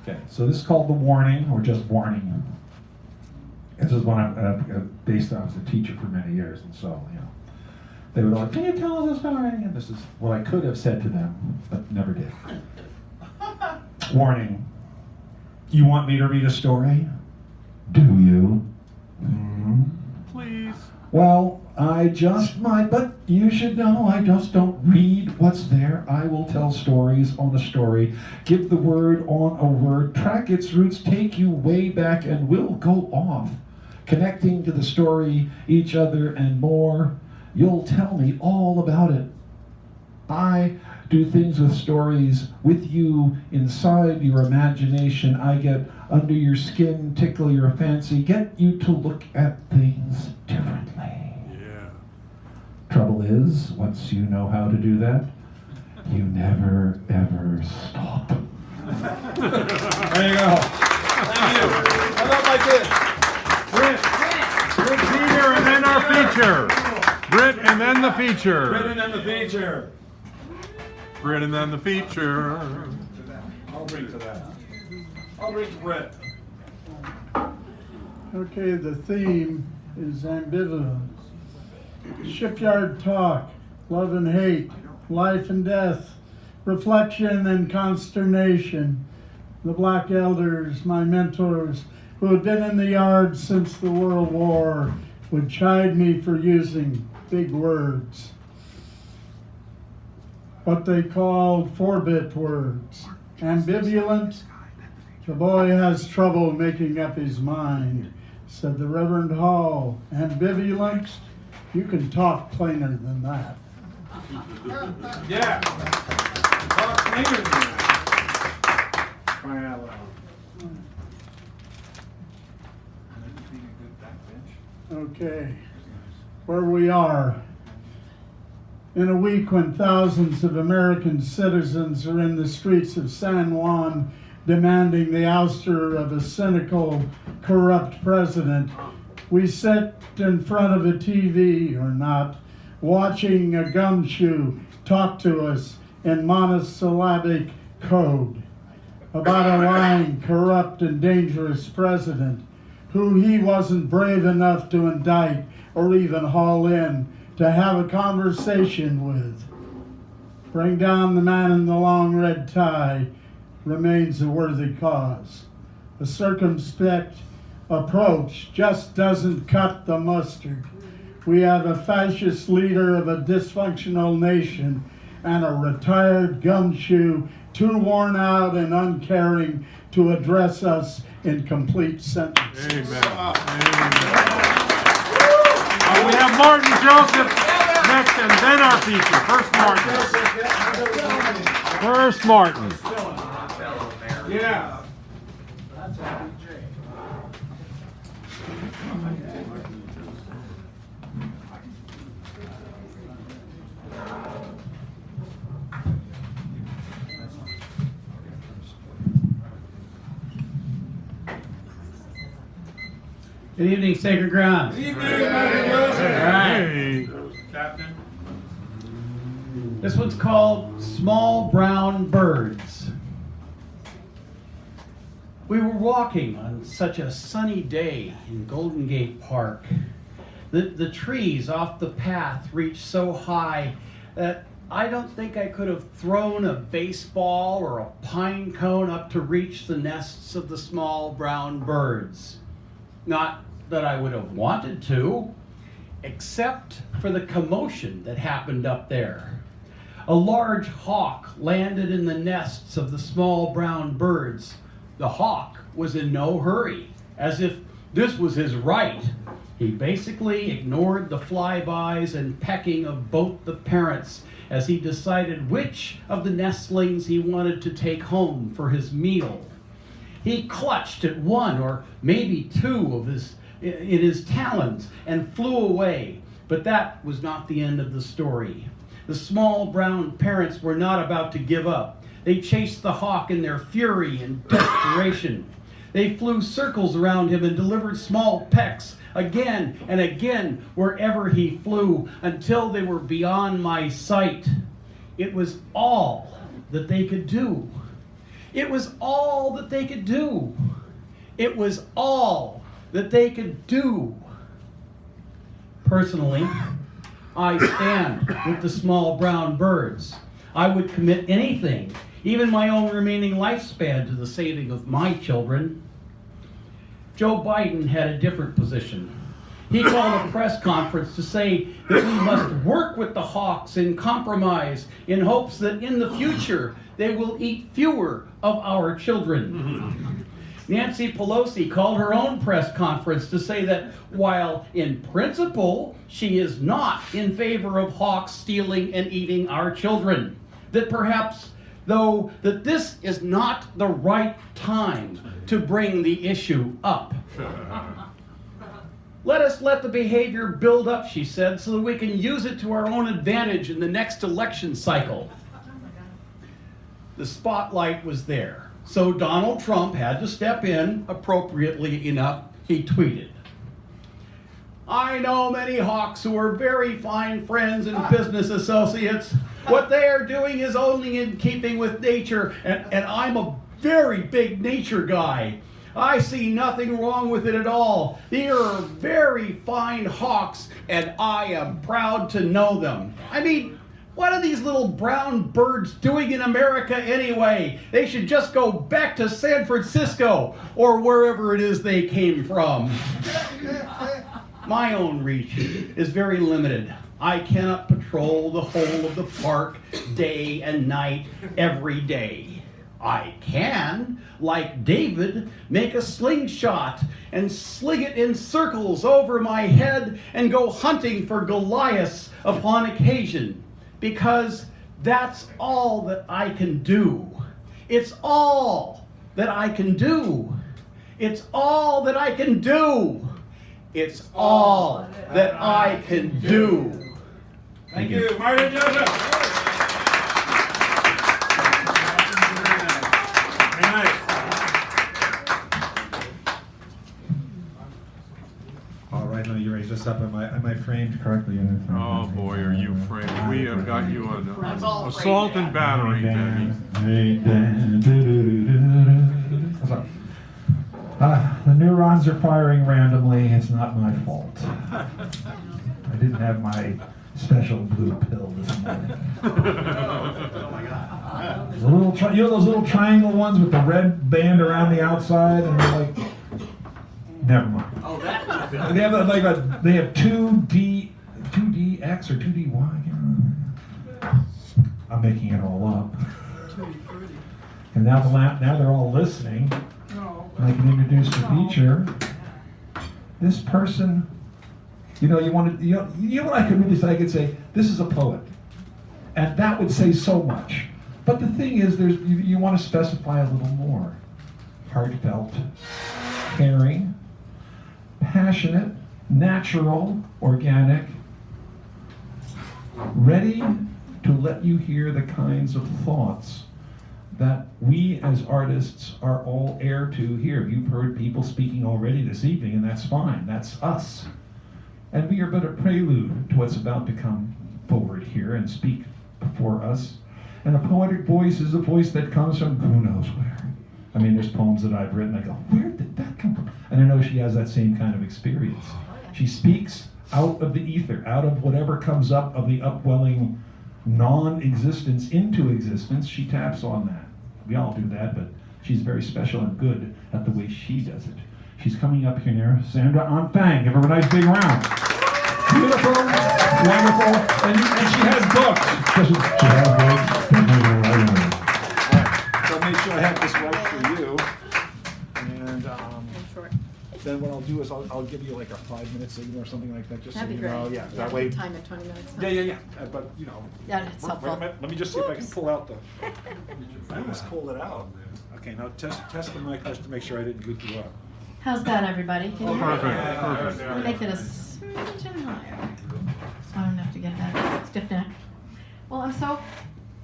Okay, so this is called The Warning, or just Warning. This is one I've based on. I was a teacher for many years, and so, they would all, "Can you tell us a story?" And this is what I could have said to them, but never did. Warning. You want me to read a story? Do you? Mm-hmm. Please. Well, I just might, but you should know I just don't read what's there. I will tell stories on a story, give the word on a word, track its roots, take you way back, and we'll go off, connecting to the story, each other, and more. You'll tell me all about it. I do things with stories with you inside your imagination. I get under your skin, tickle your fancy, get you to look at things differently. Yeah. Trouble is, once you know how to do that, you never, ever stop. There you go. Thank you. I love my guys in. Britt Peter, and then our feature. Britt, and then the feature. Britt and then the feature. Britt, and then the feature. I'll bring to that. I'll bring to Britt. Okay, the theme is ambivalence. Shipyard talk, love and hate, life and death, reflection and consternation. The black elders, my mentors, who had been in the yard since the World War, would chide me for using big words. What they called 4-bit words. Ambivalent, the boy has trouble making up his mind, said the Reverend Hall. Ambivalent, you can talk plainer than that. Yeah. Talk cleaner than that. Crying out loud. Okay, where we are. In a week when thousands of American citizens are in the streets of San Juan demanding the ouster of a cynical, corrupt president, we sit in front of a TV or not, watching a gumshoe talk to us in monosyllabic code about a lying, corrupt, and dangerous president who he wasn't brave enough to indict or even haul in to have a conversation with. Bring down the man in the long red tie remains a worthy cause. A circumspect approach just doesn't cut the mustard. We have a fascist leader of a dysfunctional nation and a retired gumshoe too worn out and uncaring to address us in complete sentences. Amen. We have Martin Joseph next, and then our feature. First Martin. Yeah. Good evening, Sacred Ground. Good evening, Martin Joseph. All right. Hey. Captain. This one's called Small Brown Birds. We were walking on such a sunny day in Golden Gate Park. The trees off the path reached so high that I don't think I could have thrown a baseball or a pine cone up to reach the nests of the small brown birds. Not that I would have wanted to, except for the commotion that happened up there. A large hawk landed in the nests of the small brown birds. The hawk was in no hurry, as if this was his right. He basically ignored the flybys and pecking of both the parents as he decided which of the nestlings he wanted to take home for his meal. He clutched at one or maybe two in his talons and flew away, but that was not the end of the story. The small brown parents were not about to give up. They chased the hawk in their fury and desperation. They flew circles around him and delivered small pecks again and again wherever he flew until they were beyond my sight. It was all that they could do. It was all that they could do. It was all that they could do. Personally, I stand with the small brown birds. I would commit anything, even my own remaining lifespan, to the saving of my children. Joe Biden had a different position. He called a press conference to say that we must work with the hawks in compromise in hopes that in the future they will eat fewer of our children. Nancy Pelosi called her own press conference to say that while in principle she is not in favor of hawks stealing and eating our children, that perhaps though that this is not the right time to bring the issue up. Let us let the behavior build up, she said, so that we can use it to our own advantage in the next election cycle. The spotlight was there. So Donald Trump had to step in. Appropriately enough, he tweeted, "I know many hawks who are very fine friends and business associates. What they are doing is only in keeping with nature, and I'm a very big nature guy. I see nothing wrong with it at all. They are very fine hawks, and I am proud to know them." I mean, what are these little brown birds doing in America anyway? They should just go back to San Francisco or wherever it is they came from. My own reach is very limited. I cannot patrol the whole of the park day and night every day. I can, like David, make a slingshot and sling it in circles over my head and go hunting for Goliaths upon occasion, because that's all that I can do. It's all that I can do. It's all that I can do. It's all that I can do. Thank you, Martin Joseph. Very nice. All right, now you raised this up. Am I framed correctly? Oh boy, are you framed. We have got you on assault and battery, Daddy. The neurons are firing randomly. It's not my fault. I didn't have my special blue pill this morning. The little, you know those little triangle ones with the red band around the outside, and they're like, never mind. Oh, that. They have they have 2DX or 2DY. I'm making it all up. And now now they're all listening. And I can introduce the feature. This person, you know what I could really say? I could say, this is a poet. And that would say so much. But the thing is, you want to specify a little more. Heartfelt, caring, passionate, natural, organic, ready to let you hear the kinds of thoughts that we as artists are all heir to here. You've heard people speaking already this evening, and that's fine. That's us. And we are but a prelude to what's about to come forward here and speak before us. And a poetic voice is a voice that comes from who knows where. I mean, there's poems that I've written, I go, where did that come from? And I know she has that same kind of experience. She speaks out of the ether, out of whatever comes up of the upwelling non-existence into existence. She taps on that. We all do that, but she's very special and good at the way she does it. She's coming up here now, Sandra Anfang. Give her a nice big round. Beautiful, wonderful, and she has books. She has books. So make sure I have this right for you. And then what I'll do is I'll give you like a 5-minute signal or something like that, just That'd so be you know. great. Yeah, that way. Time at 20 minutes. Yeah. But Yeah, that's wait a helpful. minute, let me just see if I can pull out the. I almost pulled it out. Okay, now test the mic just to make sure I didn't goof you up. How's that, everybody? Can you hear me? Perfect. Let me make it a smidgen higher, so I don't have to get that stiff neck. Well, I'm so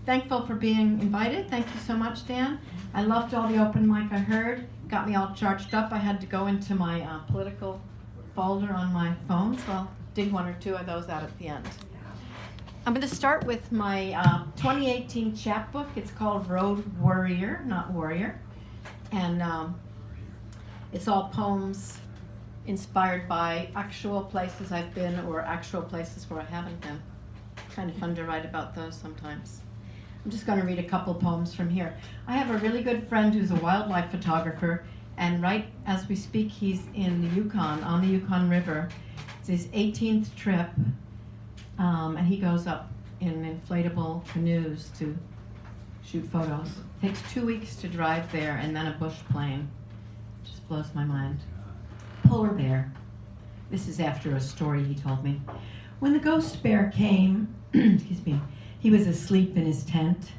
thankful for being invited. Thank you so much, Dan. I loved all the open mic I heard. Got me all charged up. I had to go into my political folder on my phone, so I'll dig one or two of those out at the end. I'm going to start with my 2018 chapbook. It's called Road Warrior, not Warrior. And it's all poems inspired by actual places I've been or actual places where I haven't been. Kind of fun to write about those sometimes. I'm just going to read a couple poems from here. I have a really good friend who's a wildlife photographer, and right as we speak, he's in the Yukon, on the Yukon River. It's his 18th trip, and he goes up in inflatable canoes to shoot photos. Takes 2 weeks to drive there, and then a bush plane. Just blows my mind. Polar bear. This is after a story he told me. When the ghost bear came, excuse me, he was asleep in his tent,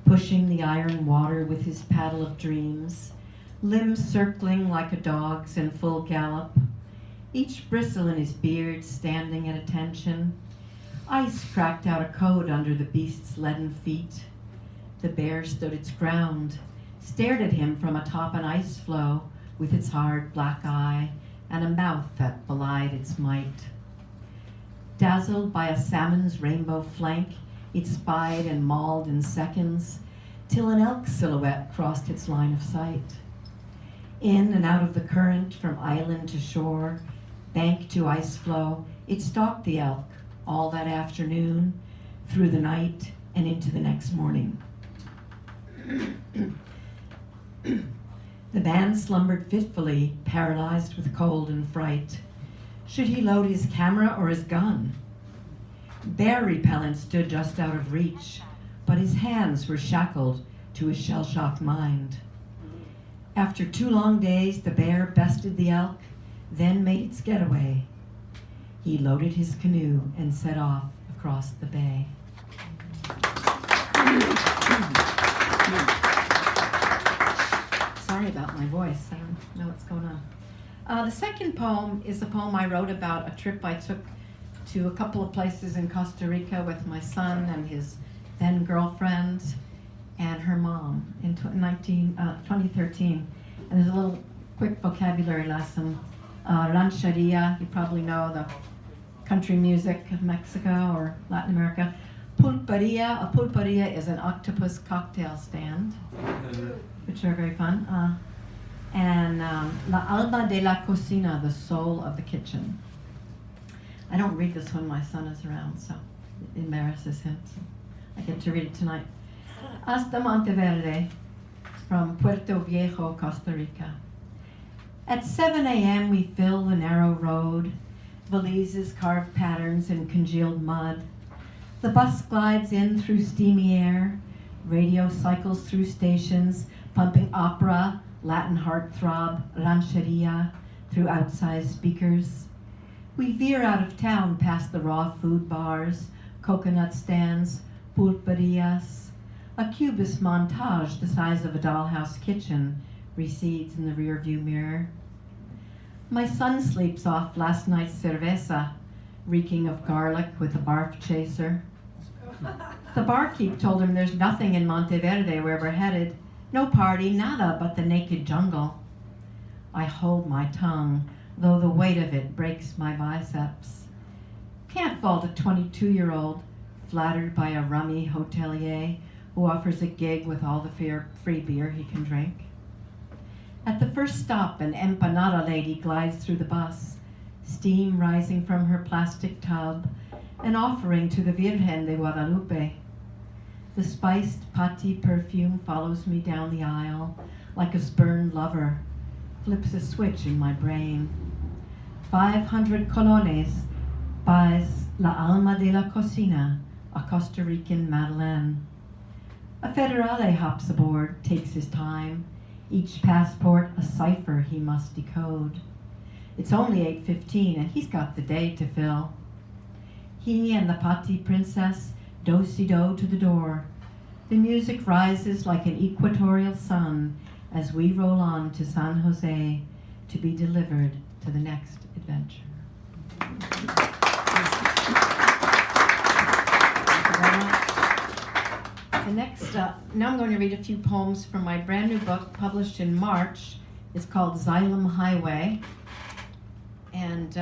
pushing the iron water with his paddle of dreams, limbs circling like a dog's in full gallop, each bristle in his beard standing at attention. Ice cracked out a code under the beast's leaden feet. The bear stood its ground, stared at him from atop an ice floe with its hard black eye and a mouth that belied its might. Dazzled by a salmon's rainbow flank, it spied and mauled in seconds, till an elk silhouette crossed its line of sight. In and out of the current, from island to shore, bank to ice floe, it stalked the elk all that afternoon, through the night, and into the next morning. The man slumbered fitfully, paralyzed with cold and fright. Should he load his camera or his gun? Bear repellent stood just out of reach, but his hands were shackled to his shell-shocked mind. After 2 long days, the bear bested the elk, then made its getaway. He loaded his canoe and set off across the bay. Sorry about my voice. I don't know what's going on. The second poem is a poem I wrote about a trip I took to a couple of places in Costa Rica with my son and his then girlfriend and her mom in 2013. And there's a little quick vocabulary lesson. Rancheria, you probably know the country music of Mexico or Latin America. Pulperia, a pulperia is an octopus cocktail stand, which are very fun. And La alma de la cocina, the soul of the kitchen. I don't read this when my son is around, so it embarrasses him. So I get to read it tonight. Hasta Monteverde, from Puerto Viejo, Costa Rica. At 7 a.m. we fill the narrow road, valises carve patterns in congealed mud. The bus glides in through steamy air, radio cycles through stations, pumping opera, Latin heartthrob, rancheria, through outsized speakers. We veer out of town past the raw food bars, coconut stands, pulperias. A cubist montage the size of a dollhouse kitchen recedes in the rearview mirror. My son sleeps off last night's cerveza, reeking of garlic with a barf chaser. The barkeep told him there's nothing in Monteverde where we're headed. No party, nada but the naked jungle. I hold my tongue, though the weight of it breaks my biceps. Can't fault a 22-year-old flattered by a rummy hotelier who offers a gig with all the free beer he can drink. At the first stop, an empanada lady glides through the bus, steam rising from her plastic tub, an offering to the Virgen de Guadalupe. The spiced pati perfume follows me down the aisle like a spurned lover, flips a switch in my brain. 500 colones buys La Alma de la Cocina, a Costa Rican Madeleine. A federale hops aboard, takes his time, each passport a cipher he must decode. It's only 8:15 and he's got the day to fill. He and the Pati princess do-si-do to the door. The music rises like an equatorial sun as we roll on to San Jose to be delivered to the next adventure. The next, now I'm going to read a few poems from my brand new book published in March. It's called Xylem Highway. And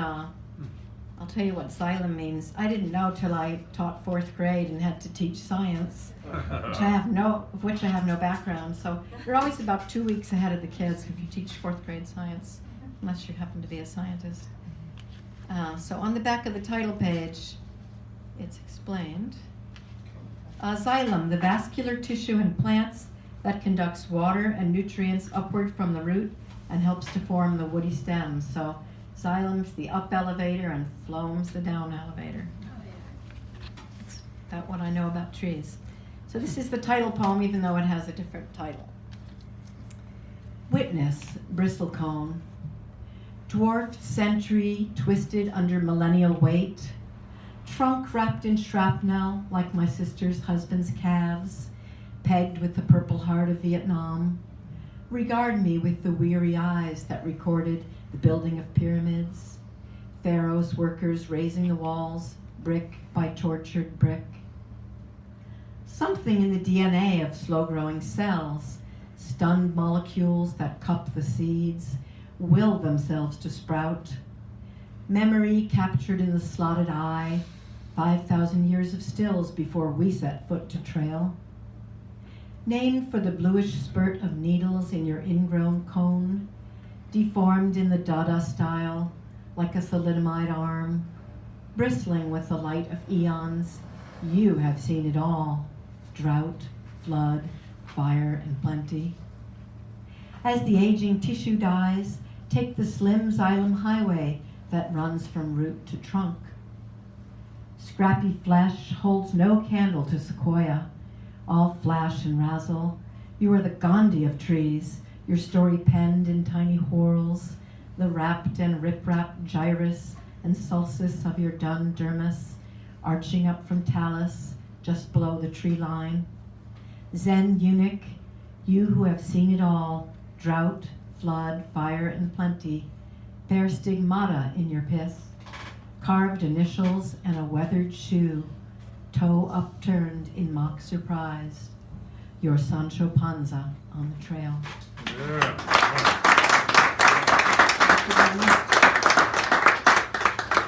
I'll tell you what xylem means. I didn't know till I taught 4th grade and had to teach science, which I have no background. So you're always about 2 weeks ahead of the kids if you teach 4th grade science, unless you happen to be a scientist. So on the back of the title page, it's explained. Xylem, the vascular tissue in plants that conducts water and nutrients upward from the root and helps to form the woody stems. So xylem's the up elevator and phloem's the down elevator. That's about what I know about trees. So this is the title poem, even though it has a different title. Witness, bristlecone. Dwarfed century, twisted under millennial weight. Trunk wrapped in shrapnel, like my sister's husband's calves, pegged with the Purple Heart of Vietnam. Regard me with the weary eyes that recorded the building of pyramids, Pharaoh's workers raising the walls, brick by tortured brick. Something in the DNA of slow-growing cells stunned molecules that cup the seeds, will themselves to sprout. Memory captured in the slotted eye, 5,000 years of stills before we set foot to trail. Named for the bluish spurt of needles in your ingrown cone, deformed in the Dada style, like a thalidomide arm, bristling with the light of eons, you have seen it all, drought, flood, fire, and plenty. As the aging tissue dies, take the slim xylem highway that runs from root to trunk. Scrappy flesh holds no candle to sequoia, all flash and razzle. You are the Gandhi of trees, your story penned in tiny whorls, the wrapped and rip-wrapped gyrus and sulcus of your dun dermis, arching up from talus, just below the tree line. Zen eunuch, you who have seen it all, drought, flood, fire, and plenty, bear stigmata in your pith, carved initials and a weathered shoe, toe upturned in mock surprise, your Sancho Panza on the trail.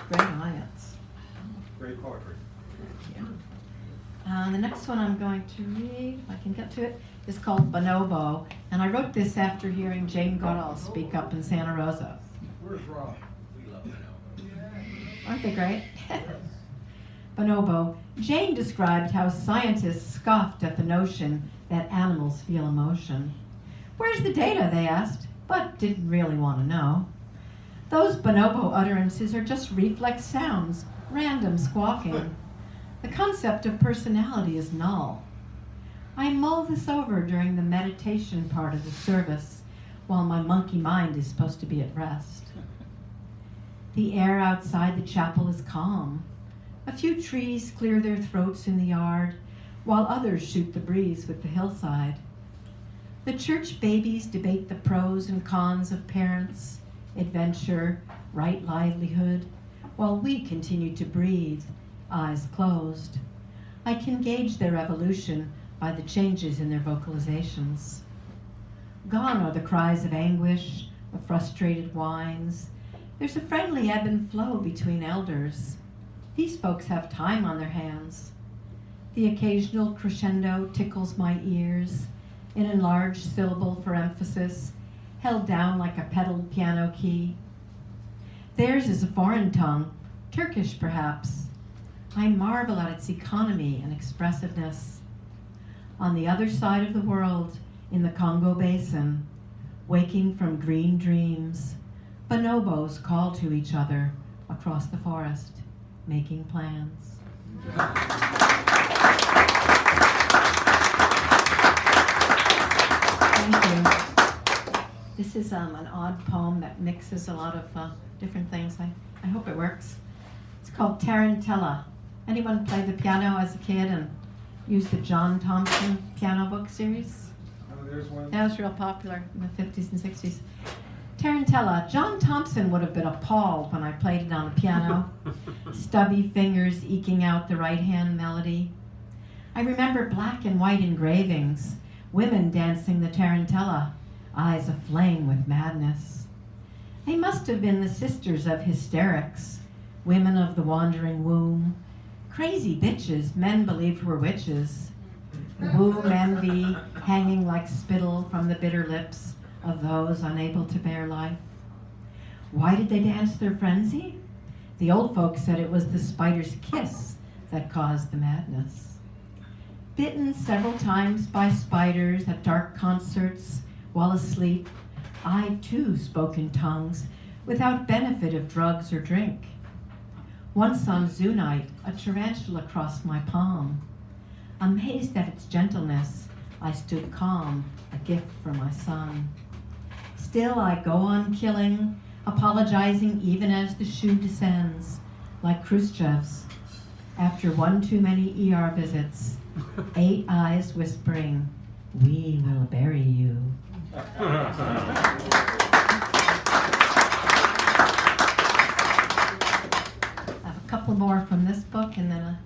Great audience. Great poetry. The next one I'm going to read, if I can get to it, is called Bonobo, and I wrote this after hearing Jane Goodall speak up in Santa Rosa. Where's Rob? Aren't they great? Bonobo. Jane described how scientists scoffed at the notion that animals feel emotion. Where's the data, they asked, but didn't really want to know. Those bonobo utterances are just reflex sounds, random squawking. The concept of personality is null. I mull this over during the meditation part of the service, while my monkey mind is supposed to be at rest. The air outside the chapel is calm. A few trees clear their throats in the yard, while others shoot the breeze with the hillside. The church babies debate the pros and cons of parents, adventure, right livelihood, while we continue to breathe, eyes closed. I can gauge their evolution by the changes in their vocalizations. Gone are the cries of anguish, of frustrated whines. There's a friendly ebb and flow between elders. These folks have time on their hands. The occasional crescendo tickles my ears, an enlarged syllable for emphasis, held down like a pedaled piano key. Theirs is a foreign tongue, Turkish perhaps. I marvel at its economy and expressiveness. On the other side of the world, in the Congo Basin, waking from green dreams, bonobos call to each other across the forest, making plans. Thank you. This is an odd poem that mixes a lot of different things. I hope it works. It's called Tarantella. Anyone played the piano as a kid and used the John Thompson piano book series? There's one. That was real popular in the 50s and 60s. Tarantella. John Thompson would have been appalled when I played it on the piano. Stubby fingers eking out the right-hand melody. I remember black and white engravings, women dancing the tarantella, eyes aflame with madness. They must have been the sisters of hysterics, women of the wandering womb, crazy bitches men believed were witches, womb envy hanging like spittle from the bitter lips of those unable to bear life. Why did they dance their frenzy? The old folks said it was the spider's kiss that caused the madness. Bitten several times by spiders at dark concerts while asleep, I too spoke in tongues without benefit of drugs or drink. Once on zoo night, a tarantula crossed my palm. Amazed at its gentleness, I stood calm, a gift for my son. Still I go on killing, apologizing even as the shoe descends, like Khrushchev's. After one too many ER visits, 8 eyes whispering, "We will bury you." I have a couple more from this book and then a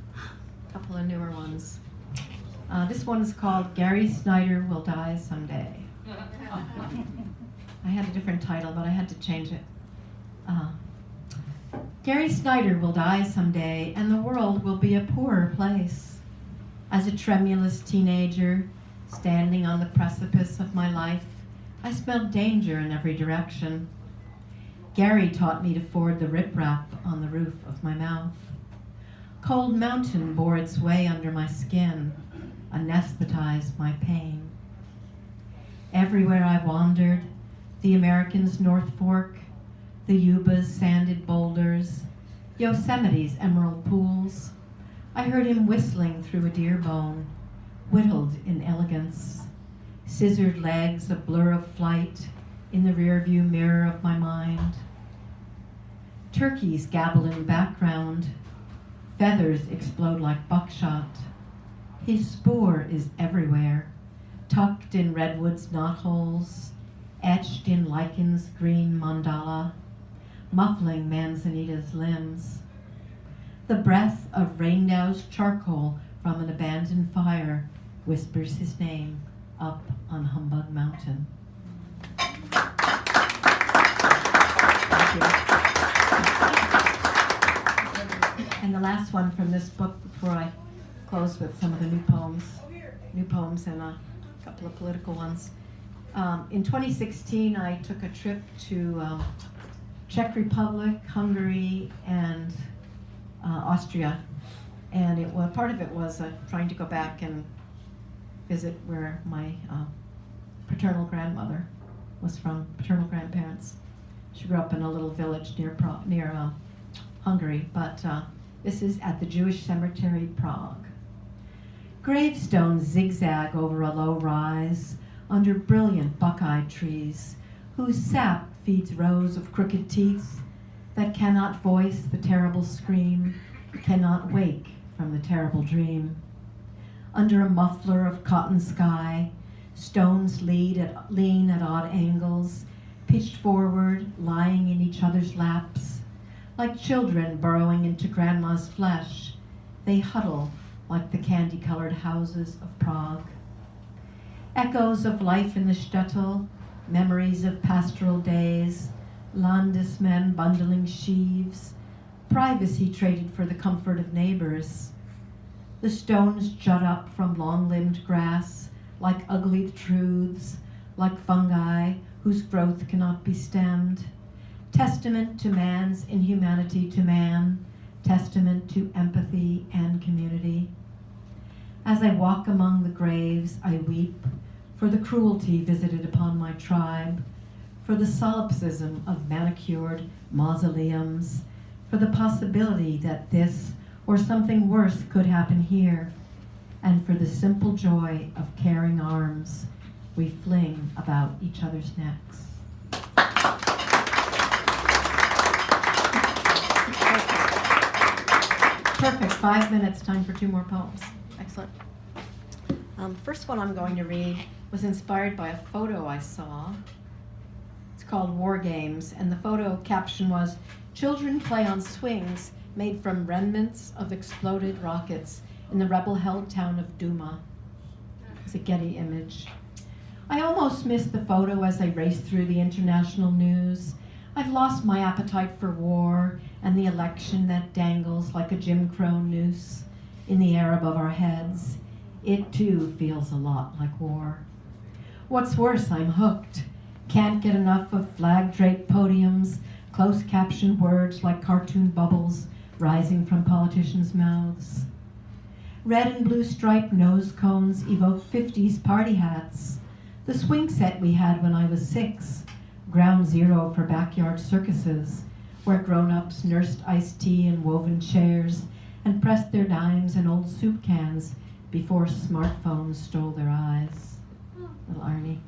couple of newer ones. This one is called Gary Snyder Will Die Someday. I had a different title, but I had to change it. Gary Snyder will die someday, and the world will be a poorer place. As a tremulous teenager, standing on the precipice of my life, I smelled danger in every direction. Gary taught me to ford the riprap on the roof of my mouth. Cold Mountain bore its way under my skin, anesthetized my pain. Everywhere I wandered, the American's North Fork, the Yuba's sanded boulders, Yosemite's emerald pools, I heard him whistling through a deer bone, whittled in elegance, scissored legs a blur of flight in the rearview mirror of my mind. Turkeys gabble in the background, feathers explode like buckshot. His spoor is everywhere, tucked in redwood's knotholes, etched in lichen's green mandala, muffling manzanita's limbs. The breath of Raindow's charcoal from an abandoned fire whispers his name up on Humbug Mountain. Thank you. And the last one from this book before I close with some of the new poems and a couple of political ones. In 2016, I took a trip to Czech Republic, Hungary, and Austria, and part of it was trying to go back and visit where my paternal grandmother was from, paternal grandparents. She grew up in a little village near Hungary, but this is at the Jewish Cemetery, Prague. Gravestones zigzag over a low rise under brilliant buckeye trees, whose sap feeds rows of crooked teeth that cannot voice the terrible scream, cannot wake from the terrible dream. Under a muffler of cotton sky, stones lean at odd angles, pitched forward, lying in each other's laps. Like children burrowing into grandma's flesh, they huddle like the candy-colored houses of Prague. Echoes of life in the shtetl, memories of pastoral days, landesmen bundling sheaves, privacy traded for the comfort of neighbors. The stones jut up from long-limbed grass like ugly truths, like fungi whose growth cannot be stemmed. Testament to man's inhumanity to man, testament to empathy and community. As I walk among the graves, I weep for the cruelty visited upon my tribe, for the solipsism of manicured mausoleums, for the possibility that this or something worse could happen here, and for the simple joy of caring arms we fling about each other's necks. Perfect, 5 minutes, time for 2 more poems. Excellent. First one I'm going to read was inspired by a photo I saw. It's called War Games, and the photo caption was, "Children play on swings made from remnants of exploded rockets in the rebel-held town of Duma." It's a Getty image. I almost missed the photo as I raced through the international news. I've lost my appetite for war and the election that dangles like a Jim Crow noose in the air above our heads. It too feels a lot like war. What's worse, I'm hooked. Can't get enough of flag-draped podiums, close captioned words like cartoon bubbles rising from politicians' mouths. Red and blue striped nose cones evoke 50s party hats. The swing set we had when I was 6, ground zero for backyard circuses, where grown-ups nursed iced tea in woven chairs and pressed their dimes in old soup cans before smartphones stole their eyes. Little irony.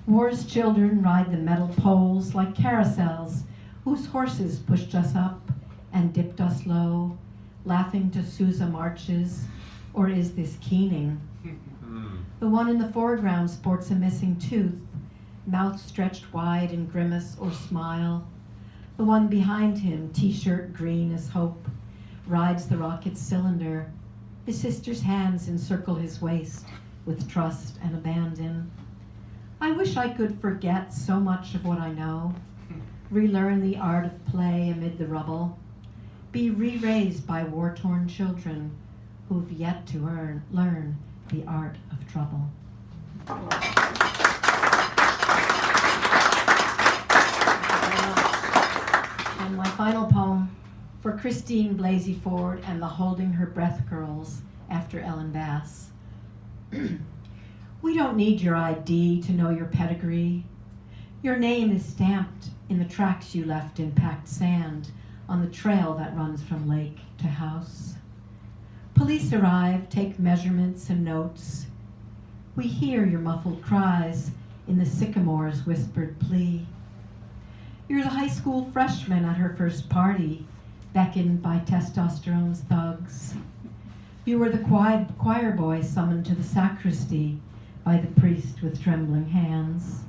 War's children ride the metal poles like carousels, whose horses pushed us up and dipped us low, laughing to Sousa marches, or is this Keening? The one in the foreground sports a missing tooth, mouth stretched wide in grimace or smile. The one behind him, t-shirt green as hope, rides the rocket's cylinder. His sister's hands encircle his waist with trust and abandon. I wish I could forget so much of what I know, relearn the art of play amid the rubble, be re-raised by war-torn children who've yet to learn the art of trouble. And my final poem for Christine Blasey Ford and the Holding Her Breath girls after Ellen Bass. We don't need your ID to know your pedigree. Your name is stamped in the tracks you left in packed sand on the trail that runs from lake to house. Police arrive, take measurements and notes. We hear your muffled cries in the sycamore's whispered plea. You're the high school freshman at her first party, beckoned by testosterone's thugs. You were the choir boy summoned to the sacristy by the priest with trembling hands.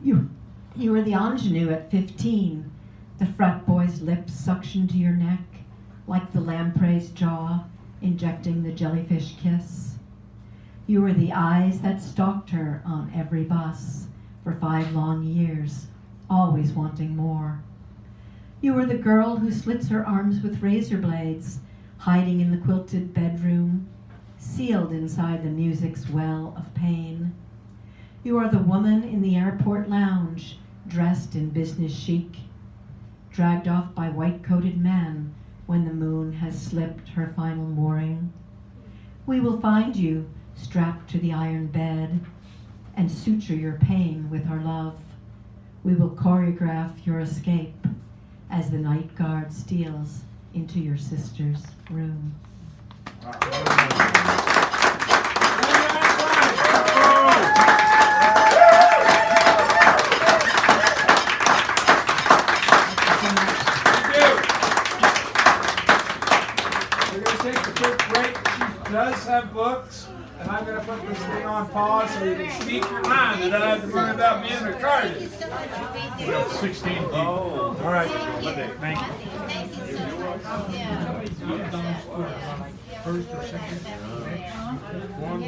You were the ingenue at 15, the frat boy's lips suctioned to your neck, like the lamprey's jaw injecting the jellyfish kiss. You were the eyes that stalked her on every bus for 5 long years, always wanting more. You were the girl who slits her arms with razor blades, hiding in the quilted bedroom, sealed inside the music's well of pain. You are the woman in the airport lounge, dressed in business chic, dragged off by white-coated men when the moon has slipped her final mooring. We will find you strapped to the iron bed and suture your pain with our love. We will choreograph your escape as the night guard steals into your sister's room. Does have books, and I'm going to put this thing on pause so you can speak your mind and I have to learn about me and retarded. We got 16 people. Oh, all right. Thank you. Thank you so much. First or second? One.